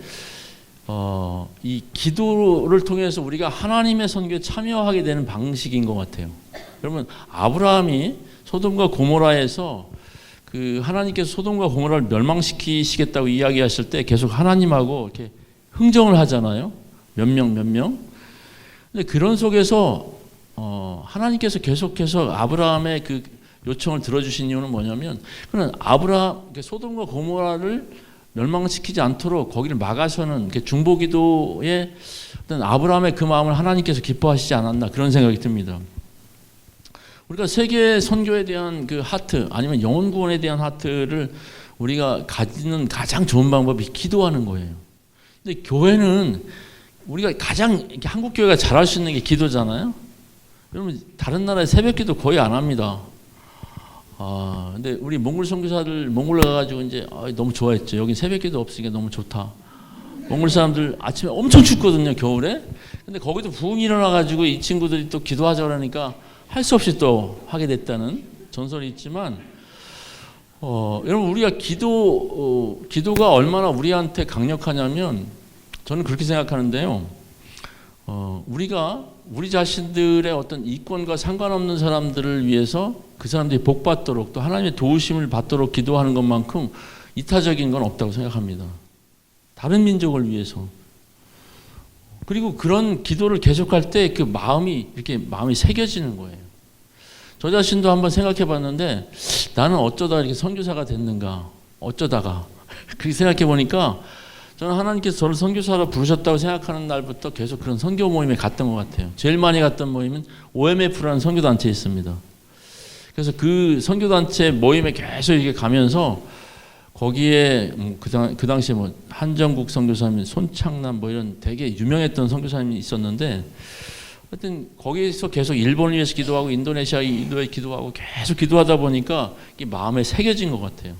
이 기도를 통해서 우리가 하나님의 선교에 참여하게 되는 방식인 것 같아요. 여러분, 아브라함이 소돔과 고모라에서 하나님께서 소돔과 고모라를 멸망시키시겠다고 이야기하실 때 계속 하나님하고 이렇게 흥정을 하잖아요. 몇 명. 근데 그런 속에서 하나님께서 계속해서 아브라함의 요청을 들어주신 이유는 뭐냐면, 그는 소돔과 고모라를 멸망시키지 않도록 거기를 막아서는 중보기도의 어떤 아브라함의 그 마음을 하나님께서 기뻐하시지 않았나, 그런 생각이 듭니다. 우리가 세계 선교에 대한 그 하트, 아니면 영혼 구원에 대한 하트를 우리가 가지는 가장 좋은 방법이 기도하는 거예요. 근데 교회는 우리가 가장 한국 교회가 잘할 수 있는 게 기도잖아요. 여러분 다른 나라에 새벽기도 거의 안 합니다. 근데 우리 몽골 선교사들 몽골에 가가지고 이제 너무 좋아했죠. 여기 새벽기도 없으니까 너무 좋다. 몽골 사람들 아침에 엄청 춥거든요, 겨울에. 근데 거기도 부흥이 일어나가지고 이 친구들이 또 기도하자 그러니까 할 수 없이 또 하게 됐다는 전설이 있지만, 여러분 우리가 기도가 얼마나 우리한테 강력하냐면, 저는 그렇게 생각하는데요. 우리가 우리 자신들의 어떤 이권과 상관없는 사람들을 위해서 그 사람들이 복 받도록 또 하나님의 도우심을 받도록 기도하는 것만큼 이타적인 건 없다고 생각합니다. 다른 민족을 위해서. 그리고 그런 기도를 계속할 때 그 마음이 새겨지는 거예요. 저 자신도 한번 생각해 봤는데, 나는 어쩌다 이렇게 선교사가 됐는가, 어쩌다가 그렇게 생각해 보니까, 저는 하나님께서 저를 선교사로 부르셨다고 생각하는 날부터 계속 그런 선교 모임에 갔던 것 같아요. 제일 많이 갔던 모임은 OMF라는 선교단체에 있습니다. 그래서 그 선교단체 모임에 계속 이렇게 가면서, 거기에 그 당시에 한정국 선교사님, 손창남 이런 되게 유명했던 선교사님이 있었는데, 하여튼 거기서 계속 일본을 위해서 기도하고 인도네시아 위해 기도하고 계속 기도하다 보니까 이게 마음에 새겨진 것 같아요.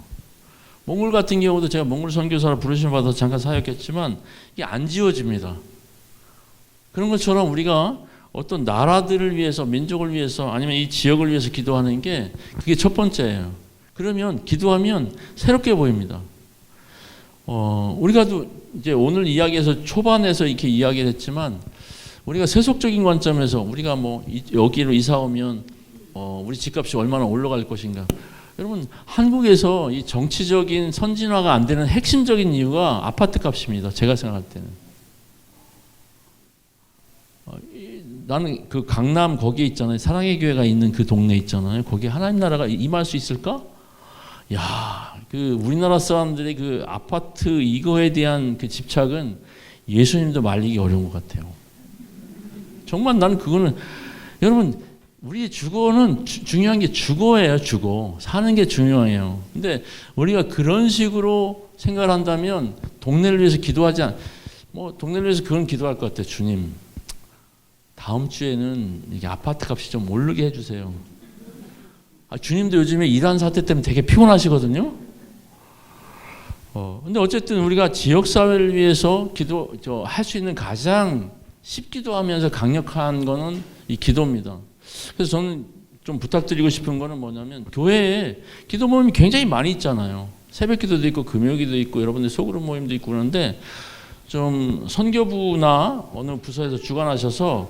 몽골 같은 경우도 제가 몽골 선교사로 부르심을 받아서 잠깐 사역했지만 이게 안 지워집니다. 그런 것처럼 우리가 어떤 나라들을 위해서, 민족을 위해서, 아니면 이 지역을 위해서 기도하는 게 그게 첫 번째예요. 그러면 기도하면 새롭게 보입니다. 우리가 이제 오늘 이야기에서 초반에서 이렇게 이야기를 했지만, 우리가 세속적인 관점에서 우리가 여기로 이사 오면 우리 집값이 얼마나 올라갈 것인가. 여러분 한국에서 이 정치적인 선진화가 안 되는 핵심적인 이유가 아파트 값입니다. 제가 생각할 때는. 나는 그 강남 거기에 있잖아요. 사랑의 교회가 있는 그 동네 있잖아요. 거기에 하나님 나라가 임할 수 있을까? 그 우리나라 사람들의 그 아파트 이거에 대한 그 집착은 예수님도 말리기 어려운 것 같아요. 정말 나는 그거는, 여러분 우리 주거는 중요한 게 주거예요. 주거 사는 게 중요해요. 근데 우리가 그런 식으로 생각을 한다면 동네를 위해서 기도하지 동네를 위해서 그런 기도할 것 같아요. 주님, 다음 주에는 이게 아파트 값이 좀 오르게 해주세요. 주님도 요즘에 이란 사태 때문에 되게 피곤하시거든요. 근데 어쨌든 우리가 지역사회를 위해서 할 수 있는 가장 쉽기도 하면서 강력한 거는 이 기도입니다. 그래서 저는 좀 부탁드리고 싶은 거는 뭐냐면, 교회에 기도 모임이 굉장히 많이 있잖아요. 새벽 기도도 있고 금요기도 있고 여러분들 소그룹 모임도 있고 그러는데, 좀 선교부나 어느 부서에서 주관하셔서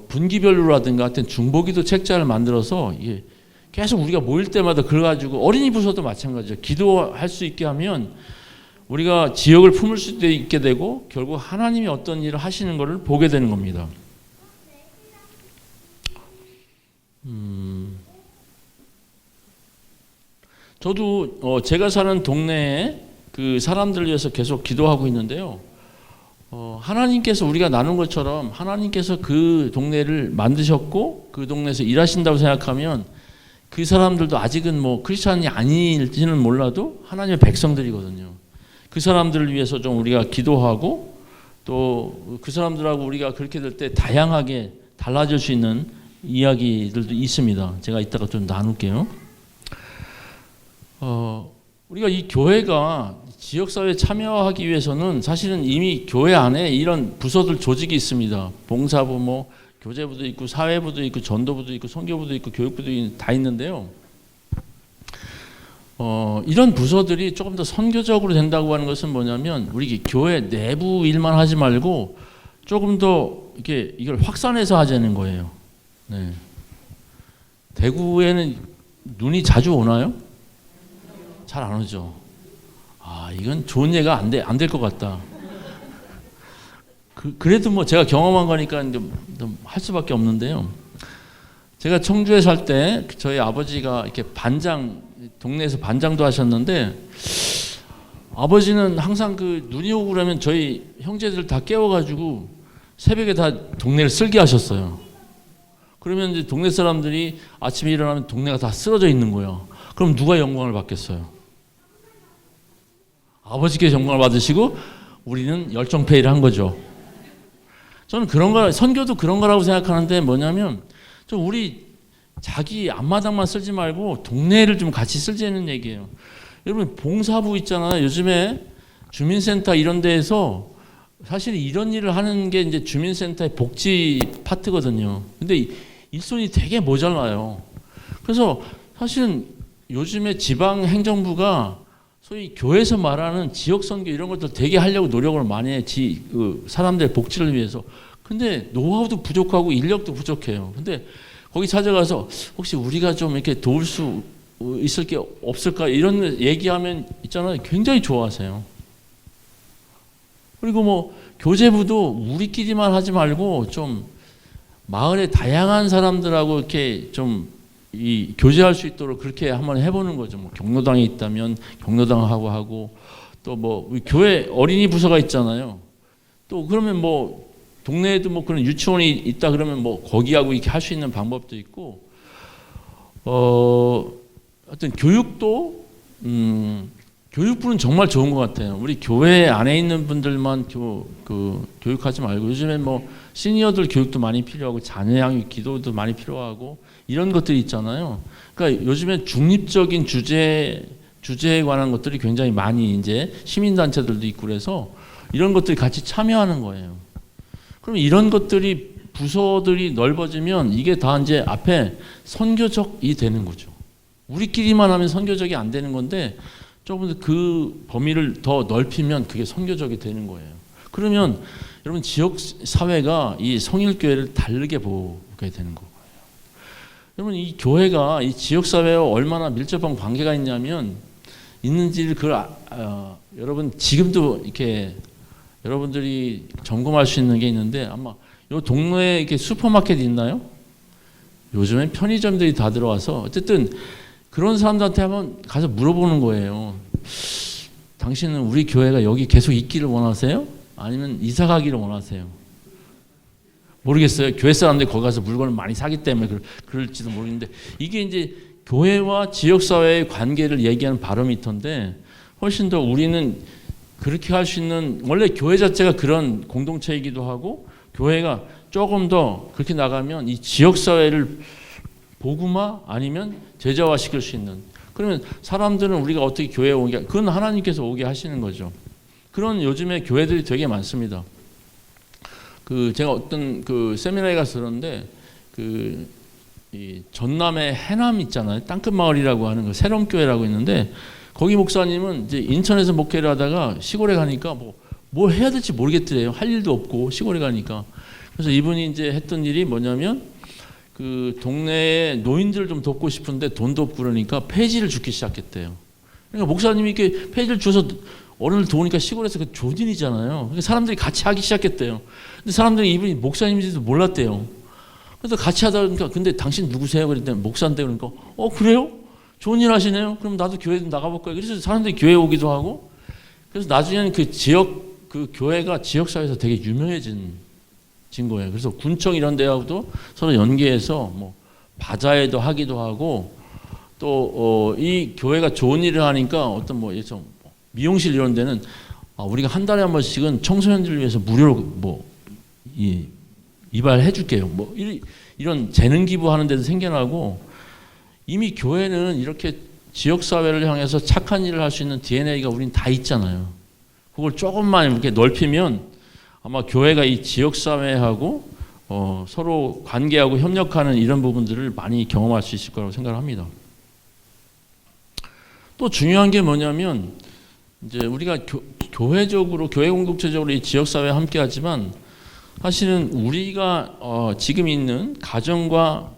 분기별로라든가 하여튼 중보기도 책자를 만들어서 계속 우리가 모일 때마다 그걸 가지고, 어린이 부서도 마찬가지죠. 기도할 수 있게 하면 우리가 지역을 품을 수 있게 되고 결국 하나님이 어떤 일을 하시는 것을 보게 되는 겁니다. 저도 제가 사는 동네에 그 사람들을 위해서 계속 기도하고 있는데요. 하나님께서 우리가 나눈 것처럼 하나님께서 그 동네를 만드셨고 그 동네에서 일하신다고 생각하면, 그 사람들도 아직은 크리스찬이 아닐지는 몰라도 하나님의 백성들이거든요. 그 사람들을 위해서 좀 우리가 기도하고, 또 그 사람들하고 우리가 그렇게 될 때 다양하게 달라질 수 있는 이야기들도 있습니다. 제가 이따가 좀 나눌게요. 우리가 이 교회가 지역사회에 참여하기 위해서는 사실은 이미 교회 안에 이런 부서들, 조직이 있습니다. 봉사부, 교제부도 있고 사회부도 있고 전도부도 있고 선교부도 있고 교육부도 다 있는데요. 이런 부서들이 조금 더 선교적으로 된다고 하는 것은 뭐냐면, 우리 교회 내부 일만 하지 말고 조금 더 이걸 확산해서 하자는 거예요. 네. 대구에는 눈이 자주 오나요? 잘 안 오죠. 이건 좋은 예가 안 될 것 같다. 그래도 제가 경험한 거니까 할 수밖에 없는데요. 제가 청주에 살 때 저희 아버지가 이렇게 반장, 동네에서 반장도 하셨는데, 아버지는 항상 그 눈이 오고 그러면 저희 형제들 다 깨워가지고 새벽에 다 동네를 쓸게 하셨어요. 그러면 이제 동네 사람들이 아침에 일어나면 동네가 다 쓰러져 있는 거예요. 그럼 누가 영광을 받겠어요? 아버지께 영광을 받으시고 우리는 열정페이를 한 거죠. 저는 그런 거, 선교도 그런 거라고 생각하는데 뭐냐면 좀 우리 자기 앞마당만 쓸지 말고 동네를 좀 같이 쓸자는 얘기예요. 여러분 봉사부 있잖아요. 요즘에 주민센터 이런 데에서 사실 이런 일을 하는 게 이제 주민센터의 복지 파트거든요. 근데 일손이 되게 모자라요. 그래서 사실은 요즘에 지방 행정부가 소위 교회에서 말하는 지역 선교 이런 것들 되게 하려고 노력을 많이 해. 사람들의 복지를 위해서. 근데 노하우도 부족하고 인력도 부족해요. 근데 거기 찾아가서 혹시 우리가 좀 이렇게 도울 수 있을 게 없을까 이런 얘기하면 있잖아요. 굉장히 좋아하세요. 그리고 뭐 교제부도 우리끼리만 하지 말고 좀 마을의 다양한 사람들하고 이렇게 좀 이 교제할 수 있도록 그렇게 한번 해보는 거죠. 뭐 경로당에 있다면 경로당하고 하고 또 뭐 교회 어린이 부서가 있잖아요. 또 그러면 뭐 동네에도 뭐 그런 유치원이 있다 그러면 뭐 거기하고 이렇게 할 수 있는 방법도 있고 어떤 교육도 교육부는 정말 좋은 것 같아요. 우리 교회 안에 있는 분들만 교육하지 말고 요즘에 뭐 시니어들 교육도 많이 필요하고 자녀 양육 기도도 많이 필요하고 이런 것들이 있잖아요. 그러니까 요즘에 중립적인 주제에 관한 것들이 굉장히 많이 이제 시민단체들도 있고 그래서 이런 것들이 같이 참여하는 거예요. 그럼 이런 것들이 부서들이 넓어지면 이게 다 이제 앞에 선교적이 되는 거죠. 우리끼리만 하면 선교적이 안 되는 건데 조금 그 범위를 더 넓히면 그게 선교적이 되는 거예요. 그러면 여러분 지역 사회가 이 성일교회를 다르게 보게 되는 거예요. 여러분 이 교회가 이 지역 사회와 얼마나 밀접한 관계가 있는지를 그걸 여러분 지금도 이렇게 여러분들이 점검할 수 있는 게 있는데 아마 요 동네에 이렇게 슈퍼마켓 있나요? 요즘엔 편의점들이 다 들어와서 어쨌든 그런 사람들한테 한번 가서 물어보는 거예요. 당신은 우리 교회가 여기 계속 있기를 원하세요? 아니면 이사 가기를 원하세요? 모르겠어요. 교회 사람들이 거기 가서 물건을 많이 사기 때문에 그럴지도 모르겠는데 이게 이제 교회와 지역사회의 관계를 얘기하는 바로미터인데 훨씬 더 우리는 그렇게 할 수 있는 원래 교회 자체가 그런 공동체이기도 하고 교회가 조금 더 그렇게 나가면 이 지역사회를 복음화 아니면 제자화 시킬 수 있는 그러면 사람들은 우리가 어떻게 교회에 오게 그건 하나님께서 오게 하시는 거죠. 그런 요즘에 교회들이 되게 많습니다. 제가 어떤 세미나에 가서 들었는데 이 전남의 해남 있잖아요. 땅끝 마을이라고 하는 새롬교회라고 있는데 거기 목사님은 이제 인천에서 목회를 하다가 시골에 가니까 뭘 해야 될지 모르겠더래요. 할 일도 없고 시골에 가니까. 그래서 이분이 이제 했던 일이 뭐냐면 동네에 노인들을 좀 돕고 싶은데 돈도 없고 그러니까 폐지를 주기 시작했대요. 그러니까 목사님이 이렇게 폐지를 줘서 어른을 도우니까 시골에서 그 좋은 일이잖아요. 그러니까 사람들이 같이 하기 시작했대요. 근데 사람들이 이분이 목사님인지도 몰랐대요. 그래서 같이 하다 보니까 근데 당신 누구세요? 그랬더니 목사인데 그러니까 그래요? 좋은 일 하시네요. 그럼 나도 교회 좀 나가볼까요? 그래서 사람들이 교회 오기도 하고 그래서 나중에는 그 교회가 지역사회에서 되게 유명해진 거예요. 그래서 군청 이런 데하고도 서로 연계해서 뭐 바자회도 하기도 하고 또 이 교회가 좋은 일을 하니까 어떤 예를 미용실 이런 데는 우리가 한 달에 한 번씩은 청소년들을 위해서 무료로 이발해 줄게요. 이런 재능 기부하는 데도 생겨나고 이미 교회는 이렇게 지역사회를 향해서 착한 일을 할 수 있는 DNA가 우린 다 있잖아요. 그걸 조금만 이렇게 넓히면 아마 교회가 이 지역사회하고 서로 관계하고 협력하는 이런 부분들을 많이 경험할 수 있을 거라고 생각합니다. 또 중요한 게 뭐냐면 이제 우리가 교회적으로 교회 공동체적으로 이 지역사회와 함께하지만 사실은 우리가 지금 있는 가정과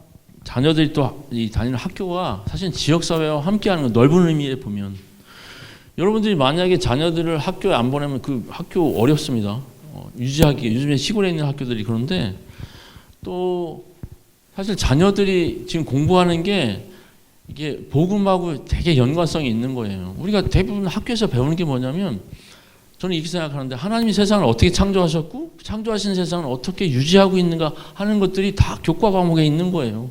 자녀들이 또 다니는 학교가 사실 지역사회와 함께하는 건 넓은 의미에 보면 여러분들이 만약에 자녀들을 학교에 안 보내면 그 학교 어렵습니다. 유지하기 요즘에 시골에 있는 학교들이 그런데 또 사실 자녀들이 지금 공부하는 게 이게 복음하고 되게 연관성이 있는 거예요. 우리가 대부분 학교에서 배우는 게 뭐냐면 저는 이렇게 생각하는데 하나님이 세상을 어떻게 창조하셨고 창조하신 세상을 어떻게 유지하고 있는가 하는 것들이 다 교과 과목에 있는 거예요.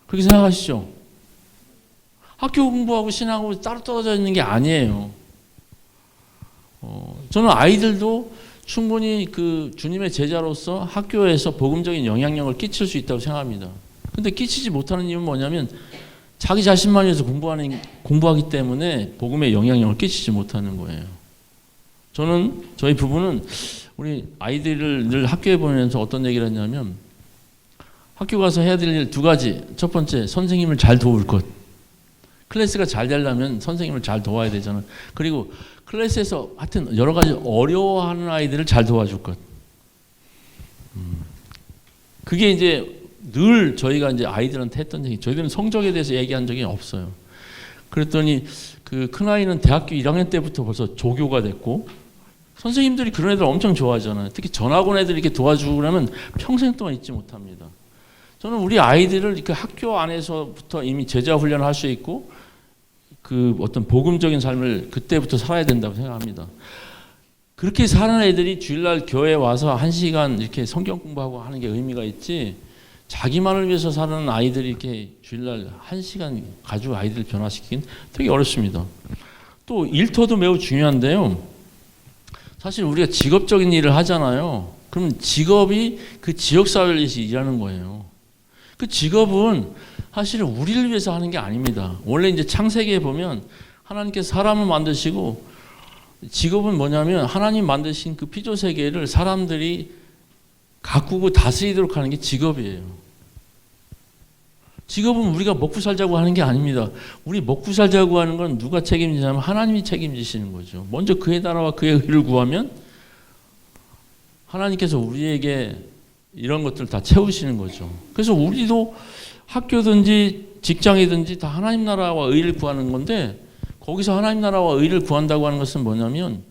그렇게 생각하시죠? 학교 공부하고 신앙하고 따로 떨어져 있는 게 아니에요. 저는 아이들도 충분히 그 주님의 제자로서 학교에서 복음적인 영향력을 끼칠 수 있다고 생각합니다. 근데 끼치지 못하는 이유는 뭐냐면 자기 자신만 위해서 공부하기 때문에 복음의 영향력을 끼치지 못하는 거예요. 저희 부부는 우리 아이들을 늘 학교에 보내면서 어떤 얘기를 했냐면 학교 가서 해야 될 일 두 가지. 첫 번째, 선생님을 잘 도울 것. 클래스가 잘 되려면 선생님을 잘 도와야 되잖아요. 그리고 클래스에서 하여튼 여러 가지 어려워하는 아이들을 잘 도와줄 것. 그게 이제 늘 저희가 이제 아이들한테 했던 얘기. 저희들은 성적에 대해서 얘기한 적이 없어요. 그랬더니 그 큰아이는 대학교 1학년 때부터 벌써 조교가 됐고 선생님들이 그런 애들 엄청 좋아하잖아요. 특히 전학온 애들 이렇게 도와주고 그러면 평생 동안 잊지 못합니다. 저는 우리 아이들을 이렇게 학교 안에서부터 이미 제자 훈련을 할 수 있고 그 어떤 복음적인 삶을 그때부터 살아야 된다고 생각합니다. 그렇게 사는 애들이 주일날 교회에 와서 1시간 이렇게 성경 공부하고 하는 게 의미가 있지 자기만을 위해서 사는 아이들이 이렇게 주일날 1시간 가지고 아이들을 변화시키긴 되게 어렵습니다. 또 일터도 매우 중요한데요. 사실 우리가 직업적인 일을 하잖아요. 그럼 직업이 그 지역사회를 위해서 일하는 거예요. 그 직업은 사실은 우리를 위해서 하는 게 아닙니다. 원래 이제 창세기에 보면 하나님께서 사람을 만드시고 직업은 뭐냐면 하나님 만드신 그 피조 세계를 사람들이 가꾸고 다스리도록 하는 게 직업이에요. 직업은 우리가 먹고 살자고 하는 게 아닙니다. 우리 먹고 살자고 하는 건 누가 책임지냐면 하나님이 책임지시는 거죠. 먼저 그의 나라와 그의 의를 구하면 하나님께서 우리에게 이런 것들을 다 채우시는 거죠. 그래서 우리도 학교든지 직장이든지 다 하나님 나라와 의를 구하는 건데 거기서 하나님 나라와 의를 구한다고 하는 것은 뭐냐면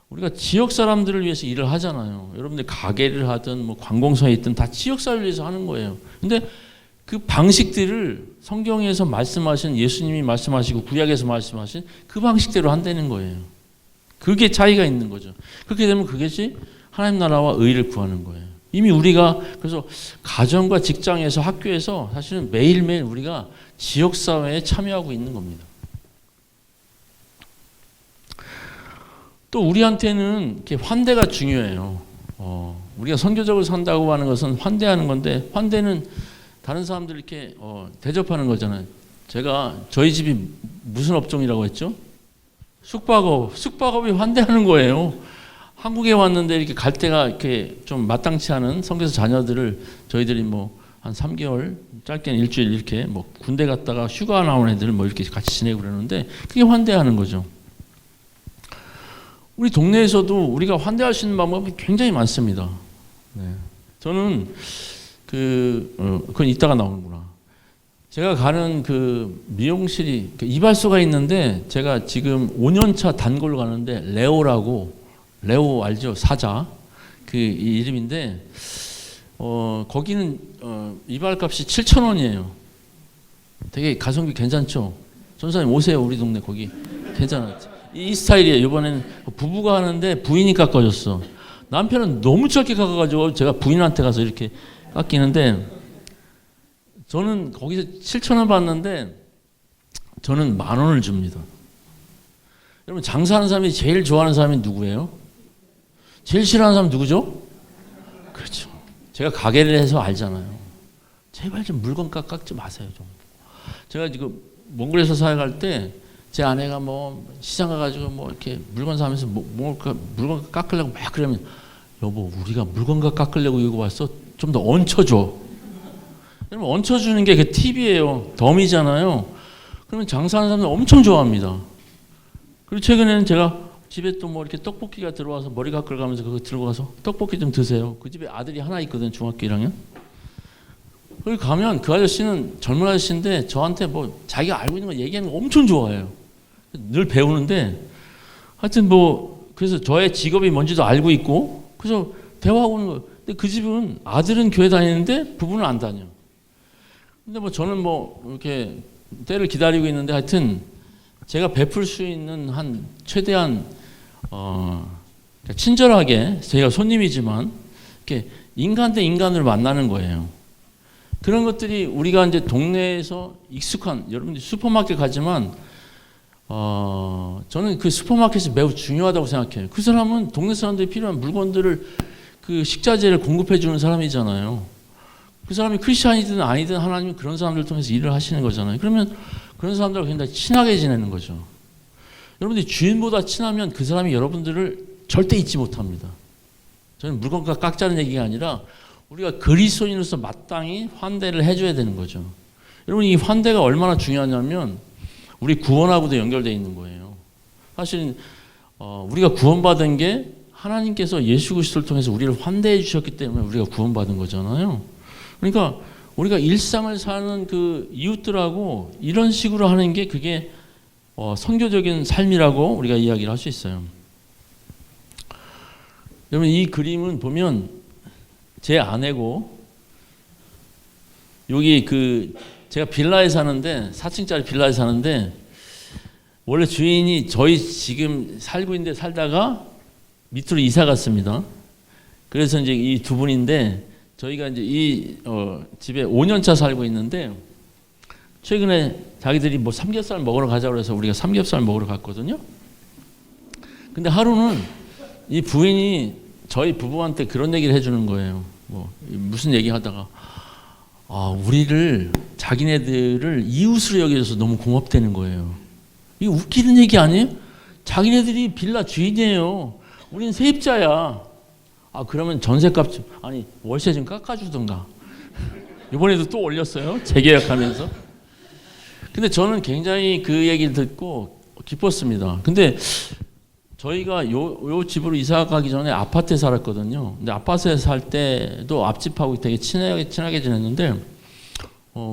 우리가 지역 사람들을 위해서 일을 하잖아요. 여러분들 가게를 하든 뭐 관공서에 있든 다 지역 사회를 위해서 하는 거예요. 근데 그 방식들을 성경에서 말씀하신 예수님이 말씀하시고 구약에서 말씀하신 그 방식대로 한다는 거예요. 그게 차이가 있는 거죠. 그렇게 되면 그것이 하나님 나라와 의를 구하는 거예요. 이미 우리가 그래서 가정과 직장에서 학교에서 사실은 매일매일 우리가 지역사회에 참여하고 있는 겁니다. 또 우리한테는 이렇게 환대가 중요해요. 우리가 선교적으로 산다고 하는 것은 환대하는 건데 환대는 다른 사람들 이렇게 대접하는 거잖아요. 저희 집이 무슨 업종이라고 했죠? 숙박업이 환대하는 거예요. 한국에 왔는데 이렇게 갈 때가 이렇게 좀 마땅치 않은 선교사 자녀들을 저희들이 뭐 한 3개월, 짧게는 일주일 이렇게 뭐 군대 갔다가 휴가 나온 애들 뭐 이렇게 같이 지내고 그러는데 그게 환대하는 거죠. 우리 동네에서도 우리가 환대할 수 있는 방법이 굉장히 많습니다. 네. 저는 그건 이따가 나오는구나. 제가 가는 그 미용실이 이발소가 있는데 제가 지금 5년차 단골로 가는데 레오 알죠? 사자 그 이름인데 거기는 이발값이 7,000원이에요. 되게 가성비 괜찮죠? 전사님 오세요. 우리 동네 거기 괜찮아. 이 스타일이에요. 이번에는 부부가 하는데 부인이 깎아줬어. 남편은 너무 짧게 깎아가지고 제가 부인한테 가서 이렇게 깎이는데 저는 거기서 7,000원 받는데 저는 10,000원을 줍니다. 여러분 장사하는 사람이 제일 좋아하는 사람이 누구예요? 제일 싫어하는 사람 누구죠? 그렇죠. 제가 가게를 해서 알잖아요. 제발 좀 물건 깎지 마세요. 좀. 제가 지금 몽골에서 사역할 때 제 아내가 뭐 시장 가가지고 뭐 이렇게 물건 사면서 물건 깎으려고 막 그러면 여보 우리가 물건 깎으려고 이거 왔어. 좀 더 얹혀줘. 여러분 얹혀주는 게 그 팁이에요. 덤이잖아요. 그러면 장사하는 사람들 엄청 좋아합니다. 그리고 최근에는 제가 집에 또 뭐 이렇게 떡볶이가 들어와서 머리 깎으러 가면서 그거 들고 가서 떡볶이 좀 드세요. 그 집에 아들이 하나 있거든. 중학교 1학년. 거기 가면 그 아저씨는 젊은 아저씨인데 저한테 뭐 자기가 알고 있는 거 얘기하는 거 엄청 좋아해요. 늘 배우는데 하여튼 뭐 그래서 저의 직업이 뭔지도 알고 있고 그래서 대화하고 있는 거예요. 근데 근데 그 집은 아들은 교회 다니는데 부부는 안 다녀. 근데 뭐 저는 뭐 이렇게 때를 기다리고 있는데 하여튼 제가 베풀 수 있는 한 최대한 친절하게 저희가 손님이지만 이렇게 인간 대 인간을 만나는 거예요. 그런 것들이 우리가 이제 동네에서 익숙한 여러분들이 슈퍼마켓 가지만 저는 그 슈퍼마켓이 매우 중요하다고 생각해요. 그 사람은 동네 사람들이 필요한 물건들을 그 식자재를 공급해 주는 사람이잖아요. 그 사람이 크리스찬이든 아니든 하나님은 그런 사람들 통해서 일을 하시는 거잖아요. 그러면 그런 사람들과 굉장히 친하게 지내는 거죠. 여러분들이 주인보다 친하면 그 사람이 여러분들을 절대 잊지 못합니다. 저는 물건과 깎자는 얘기가 아니라 우리가 그리스도인으로서 마땅히 환대를 해줘야 되는 거죠. 여러분 이 환대가 얼마나 중요하냐면 우리 구원하고도 연결되어 있는 거예요. 사실 우리가 구원받은 게 하나님께서 예수 그리스도를 통해서 우리를 환대해 주셨기 때문에 우리가 구원받은 거잖아요. 그러니까 우리가 일상을 사는 그 이웃들하고 이런 식으로 하는 게 그게 선교적인 삶이라고 우리가 이야기를 할 수 있어요. 여러분 이 그림은 보면 제 아내고 여기 그 제가 빌라에 사는데 4층짜리 빌라에 사는데 원래 주인이 저희 지금 살고 있는 데 살다가 밑으로 이사 갔습니다. 그래서 이제 이 두 분인데 저희가 이제 이 집에 5년차 살고 있는데 최근에 자기들이 뭐 삼겹살 먹으러 가자고 해서 우리가 삼겹살 먹으러 갔거든요. 근데 하루는 이 부인이 저희 부부한테 그런 얘기를 해주는 거예요. 뭐 무슨 얘기하다가 우리를 자기네들을 이웃으로 여겨줘서 너무 고맙다는 거예요. 이게 웃기는 얘기 아니에요? 자기네들이 빌라 주인이에요. 우린 세입자야. 그러면 전세값 아니 월세 좀 깎아주던가. 이번에도 또 올렸어요. 재계약하면서. 근데 저는 굉장히 그 얘기를 듣고 기뻤습니다. 근데 저희가 요 집으로 이사 가기 전에 아파트에 살았거든요. 근데 아파트에 살 때도 앞집하고 되게 친하게 지냈는데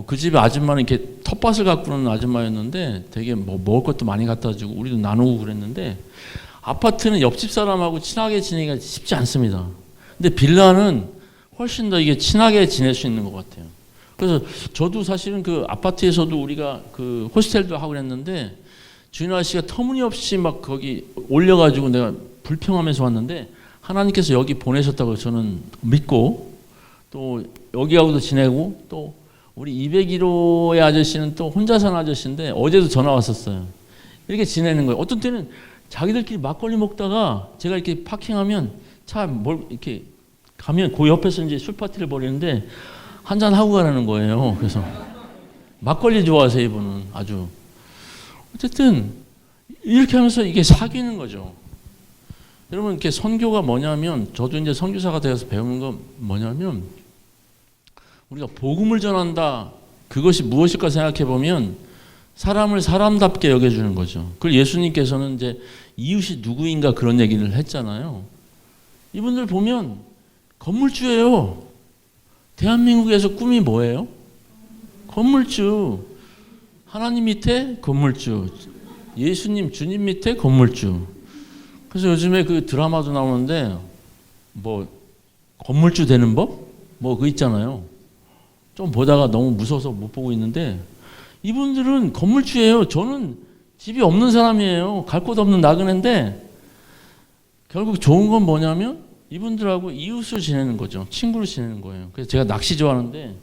그 집에 아줌마는 이렇게 텃밭을 가꾸는 아줌마였는데 되게 뭐 먹을 것도 많이 갖다 주고 우리도 나누고 그랬는데 아파트는 옆집 사람하고 친하게 지내기가 쉽지 않습니다. 근데 빌라는 훨씬 더 이게 친하게 지낼 수 있는 것 같아요. 그래서 저도 사실은 그 아파트에서도 우리가 그 호스텔도 하고 그랬는데 주인 아저씨가 터무니없이 막 거기 올려가지고 내가 불평하면서 왔는데 하나님께서 여기 보내셨다고 저는 믿고 또 여기하고도 지내고 또 우리 201호의 아저씨는 또 혼자 사는 아저씨인데 어제도 전화 왔었어요. 이렇게 지내는 거예요. 어떤 때는 자기들끼리 막걸리 먹다가 제가 이렇게 파킹하면 이렇게 가면 그 옆에서 이제 술 파티를 벌이는데 한잔 하고 가라는 거예요. 그래서 막걸리 좋아하세요, 이분은 아주. 어쨌든 이렇게 하면서 이게 사귀는 거죠. 여러분 이렇게 선교가 뭐냐면 저도 이제 선교사가 되어서 배우는 건 뭐냐면 우리가 복음을 전한다. 그것이 무엇일까 생각해 보면 사람을 사람답게 여겨주는 거죠. 그걸 예수님께서는 이제 이웃이 누구인가 그런 얘기를 했잖아요. 이분들 보면 건물주예요. 대한민국에서 꿈이 뭐예요? 건물주. 하나님 밑에 건물주. 예수님, 주님 밑에 건물주. 그래서 요즘에 그 드라마도 나오는데 뭐 건물주 되는 법? 뭐 그거 있잖아요. 좀 보다가 너무 무서워서 못 보고 있는데 이분들은 건물주예요. 저는 집이 없는 사람이에요. 갈 곳 없는 나그네인데 결국 좋은 건 뭐냐면 이분들하고 이웃으로 지내는 거죠. 친구로 지내는 거예요. 그래서 제가 낚시 좋아하는데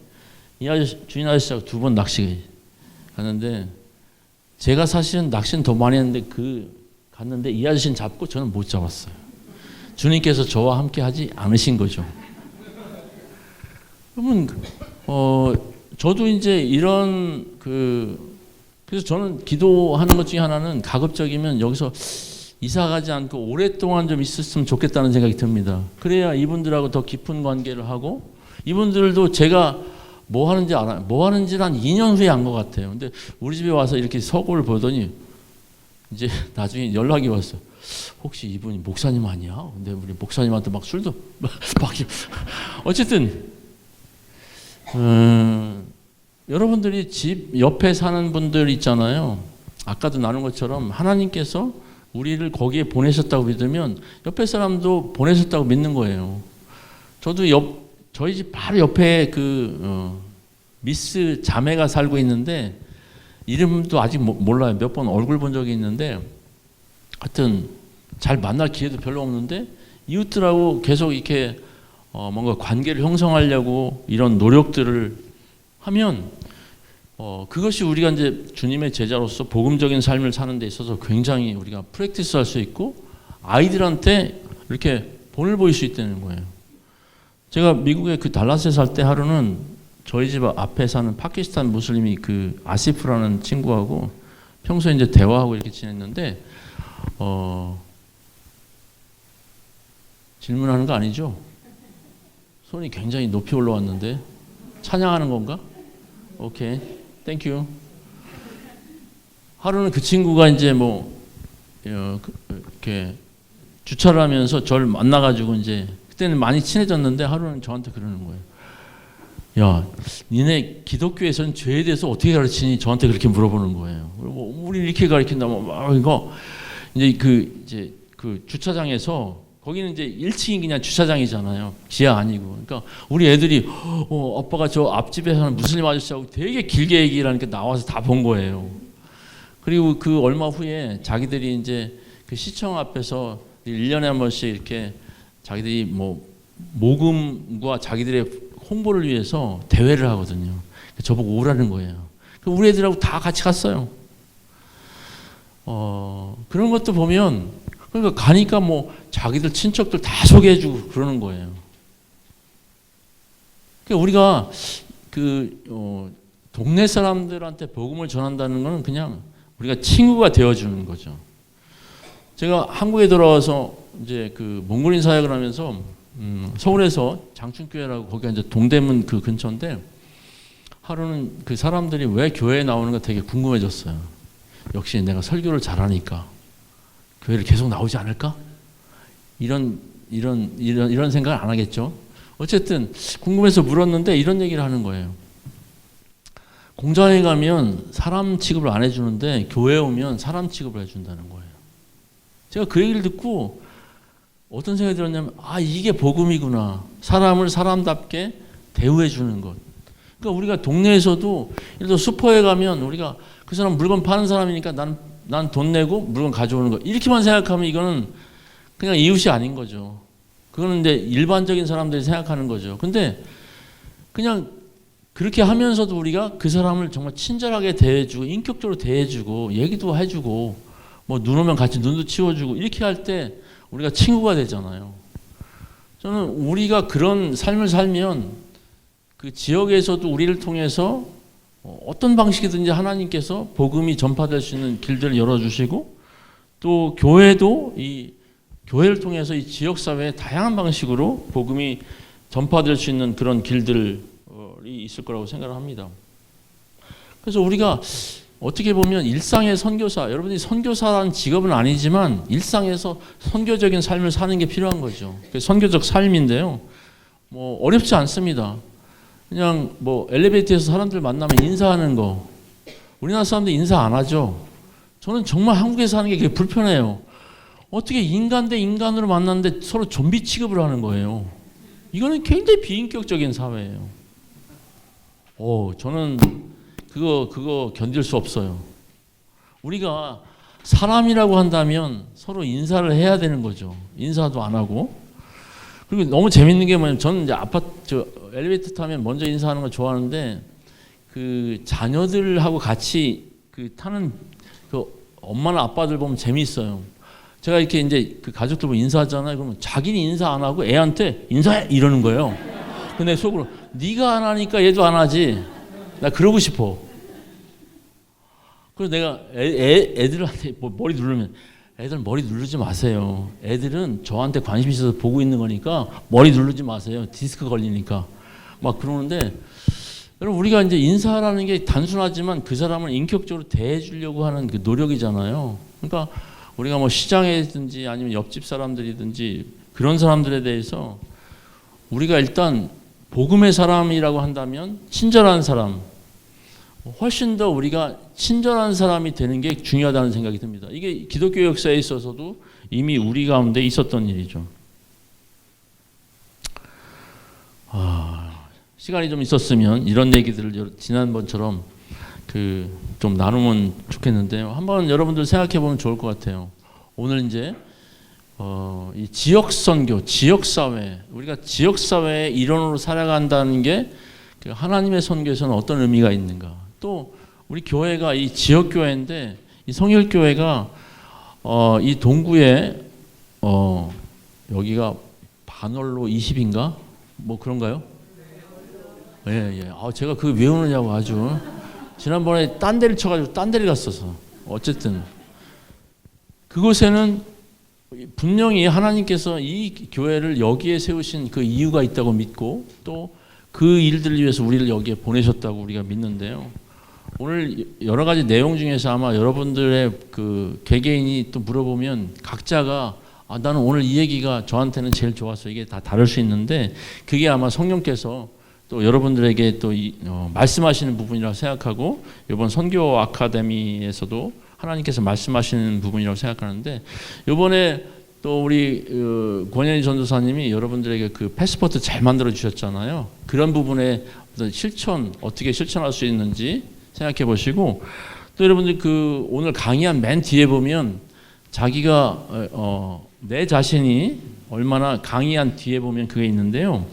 이 아저씨, 주인 아저씨하고 2번 낚시 갔는데 제가 사실은 낚시는 더 많이 했는데 갔는데 이 아저씨는 잡고 저는 못 잡았어요. 주님께서 저와 함께 하지 않으신 거죠. 그러면 저도 이제 이런 그래서 저는 기도하는 것 중에 하나는 가급적이면 여기서 이사 가지 않고 오랫동안 좀 있었으면 좋겠다는 생각이 듭니다. 그래야 이분들하고 더 깊은 관계를 하고 이분들도 제가 뭐 하는지 알아요. 뭐 하는지를 한 2년 후에 안 것 같아요. 근데 우리 집에 와서 이렇게 서고를 보더니 이제 나중에 연락이 왔어. 혹시 이분이 목사님 아니야? 근데 우리 목사님한테 막 술도 바뀌고 어쨌든 여러분들이 집 옆에 사는 분들 있잖아요. 아까도 나눈 것처럼 하나님께서 우리를 거기에 보내셨다고 믿으면 옆에 사람도 보내셨다고 믿는 거예요. 저도 저희 집 바로 옆에 미스 자매가 살고 있는데 이름도 아직 몰라요. 몇 번 얼굴 본 적이 있는데 하여튼 잘 만날 기회도 별로 없는데 이웃들하고 계속 이렇게 뭔가 관계를 형성하려고 이런 노력들을 하면 그것이 우리가 이제 주님의 제자로서 복음적인 삶을 사는 데 있어서 굉장히 우리가 프랙티스 할 수 있고 아이들한테 이렇게 본을 보일 수 있다는 거예요. 제가 미국의 그 달라스에 살 때 하루는 저희 집 앞에 사는 파키스탄 무슬림이 그 아시프라는 친구하고 평소에 이제 대화하고 이렇게 지냈는데 질문하는 거 아니죠? 손이 굉장히 높이 올라왔는데 찬양하는 건가? 오케이, 땡큐. 하루는 그 친구가 이제 이렇게 주차를 하면서 저를 만나가지고 이제 그때는 많이 친해졌는데 하루는 저한테 그러는 거예요. 야, 니네 기독교에서는 죄에 대해서 어떻게 가르치니? 저한테 그렇게 물어보는 거예요. 그리고 우리 이렇게 가르친다, 이거 이제 그 주차장에서 거기는 이제 1층이 그냥 주차장이잖아요. 지하 아니고. 그러니까 우리 애들이 아빠가 저 앞집에 사는 무슬림 아저씨하고 되게 길게 얘기를 하니까 나와서 다 본 거예요. 그리고 그 얼마 후에 자기들이 이제 그 시청 앞에서 1년에 한 번씩 이렇게 자기들이 모금과 자기들의 홍보를 위해서 대회를 하거든요. 저보고 오라는 거예요. 우리 애들하고 다 같이 갔어요. 그런 것도 보면 그러니까 가니까 자기들 친척들 다 소개해주고 그러는 거예요. 그러니까 우리가 동네 사람들한테 복음을 전한다는 것은 그냥 우리가 친구가 되어주는 거죠. 제가 한국에 돌아와서 이제 그 몽골인 사역을 하면서 서울에서 장충교회라고 거기가 이제 동대문 그 근처인데 하루는 그 사람들이 왜 교회에 나오는가 되게 궁금해졌어요. 역시 내가 설교를 잘하니까 교회를 계속 나오지 않을까? 이런 생각을 안 하겠죠. 어쨌든 궁금해서 물었는데 이런 얘기를 하는 거예요. 공장에 가면 사람 취급을 안 해주는데 교회에 오면 사람 취급을 해준다는 거예요. 제가 그 얘기를 듣고 어떤 생각이 들었냐면 이게 복음이구나. 사람을 사람답게 대우해 주는 것. 그러니까 우리가 동네에서도 예를 들어 슈퍼에 가면 우리가 그 사람 물건 파는 사람이니까 난 돈 내고 물건 가져오는 거. 이렇게만 생각하면 이거는 그냥 이웃이 아닌 거죠. 그거는 이제 일반적인 사람들이 생각하는 거죠. 근데 그냥 그렇게 하면서도 우리가 그 사람을 정말 친절하게 대해주고 인격적으로 대해주고 얘기도 해주고 눈 오면 같이 눈도 치워주고 이렇게 할 때 우리가 친구가 되잖아요. 저는 우리가 그런 삶을 살면 그 지역에서도 우리를 통해서 어떤 방식이든지 하나님께서 복음이 전파될 수 있는 길들을 열어주시고 또 교회도 이 교회를 통해서 이 지역사회에 다양한 방식으로 복음이 전파될 수 있는 그런 길들이 있을 거라고 생각을 합니다. 그래서 우리가 어떻게 보면 일상의 선교사, 여러분이 선교사라는 직업은 아니지만 일상에서 선교적인 삶을 사는 게 필요한 거죠. 선교적 삶인데요. 어렵지 않습니다. 그냥 엘리베이터에서 사람들 만나면 인사하는 거. 우리나라 사람들 인사 안 하죠. 저는 정말 한국에서 하는 게 그게 불편해요. 어떻게 인간 대 인간으로 만났는데 서로 좀비 취급을 하는 거예요. 이거는 굉장히 비인격적인 사회예요. 저는 그거 견딜 수 없어요. 우리가 사람이라고 한다면 서로 인사를 해야 되는 거죠. 인사도 안 하고. 그리고 너무 재밌는 게 뭐냐면 저는 이제 엘리베이터 타면 먼저 인사하는 걸 좋아하는데 그 자녀들하고 같이 타는 그 엄마나 아빠들 보면 재미있어요. 제가 이렇게 이제 그 가족들 보고 인사하잖아요. 그러면 자기는 인사 안 하고 애한테 인사해 이러는 거예요. 근데 속으로 네가 안 하니까 얘도 안 하지. 나 그러고 싶어. 그래서 내가 애들한테 머리 누르면 애들 머리 누르지 마세요. 애들은 저한테 관심 있어서 보고 있는 거니까 머리 누르지 마세요. 디스크 걸리니까. 막 그러는데 여러분 우리가 이제 인사라는 게 단순하지만 그 사람을 인격적으로 대해 주려고 하는 그 노력이잖아요. 그러니까 우리가 시장이든지 아니면 옆집 사람들이든지 그런 사람들에 대해서 우리가 일단 복음의 사람이라고 한다면 친절한 사람, 훨씬 더 우리가 친절한 사람이 되는 게 중요하다는 생각이 듭니다. 이게 기독교 역사에 있어서도 이미 우리 가운데 있었던 일이죠. 시간이 좀 있었으면 이런 얘기들을 지난번처럼 좀 나누면 좋겠는데요. 한번 여러분들 생각해 보면 좋을 것 같아요. 오늘 이제 이 지역 선교, 지역 사회, 우리가 지역 사회의 일원으로 살아간다는 게 하나님의 선교에서는 어떤 의미가 있는가? 또 우리 교회가 이 지역 교회인데 이 성일 교회가 이 동구에 여기가 반월로 20인가? 뭐 그런가요? 예. 제가 그 외우느냐고 아주 지난번에 딴 데를 쳐가지고 딴 데를 갔어서 어쨌든 그곳에는 분명히 하나님께서 이 교회를 여기에 세우신 그 이유가 있다고 믿고 또 그 일들을 위해서 우리를 여기에 보내셨다고 우리가 믿는데요. 오늘 여러 가지 내용 중에서 아마 여러분들의 그 개개인이 또 물어보면 각자가 나는 오늘 이 얘기가 저한테는 제일 좋았어. 이게 다 다를 수 있는데 그게 아마 성령께서 또 여러분들에게 또 말씀하시는 부분이라고 생각하고 이번 선교 아카데미에서도 하나님께서 말씀하시는 부분이라고 생각하는데 이번에 또 우리 권현희 전도사님이 여러분들에게 그 패스포트 잘 만들어 주셨잖아요. 그런 부분에 어떤 어떻게 실천할 수 있는지 생각해 보시고 또 여러분들 오늘 강의한 맨 뒤에 보면 자기가 내 자신이 얼마나 강의한 뒤에 보면 그게 있는데요.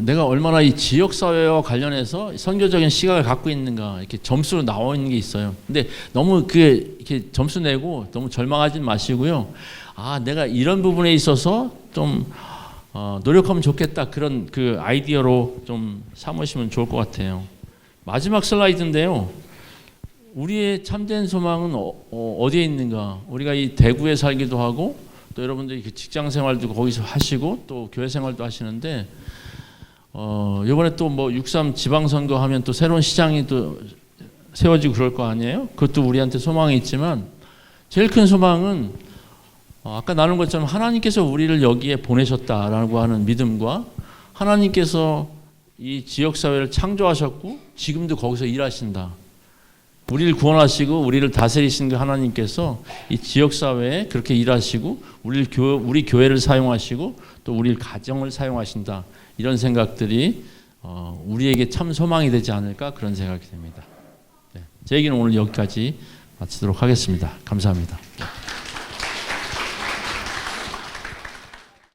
내가 얼마나 이 지역사회와 관련해서 선교적인 시각을 갖고 있는가 이렇게 점수로 나와 있는 게 있어요. 근데 너무 이렇게 점수 내고 너무 절망하지 마시고요. 내가 이런 부분에 있어서 좀 노력하면 좋겠다 그런 그 아이디어로 좀 삼으시면 좋을 것 같아요. 마지막 슬라이드인데요. 우리의 참된 소망은 어디에 있는가? 우리가 이 대구에 살기도 하고 또 여러분들이 직장 생활도 거기서 하시고 또 교회 생활도 하시는데 이번에 또 뭐 6.3 지방선거 하면 또 새로운 시장이 또 세워지고 그럴 거 아니에요? 그것도 우리한테 소망이 있지만 제일 큰 소망은 아까 나눈 것처럼 하나님께서 우리를 여기에 보내셨다라고 하는 믿음과 하나님께서 이 지역사회를 창조하셨고 지금도 거기서 일하신다. 우리를 구원하시고 우리를 다스리신 그 하나님께서 이 지역사회에 그렇게 일하시고 우리 교회를 사용하시고 또 우리 가정을 사용하신다. 이런 생각들이 우리에게 참 소망이 되지 않을까 그런 생각이 됩니다. 제 얘기는 오늘 여기까지 마치도록 하겠습니다. 감사합니다.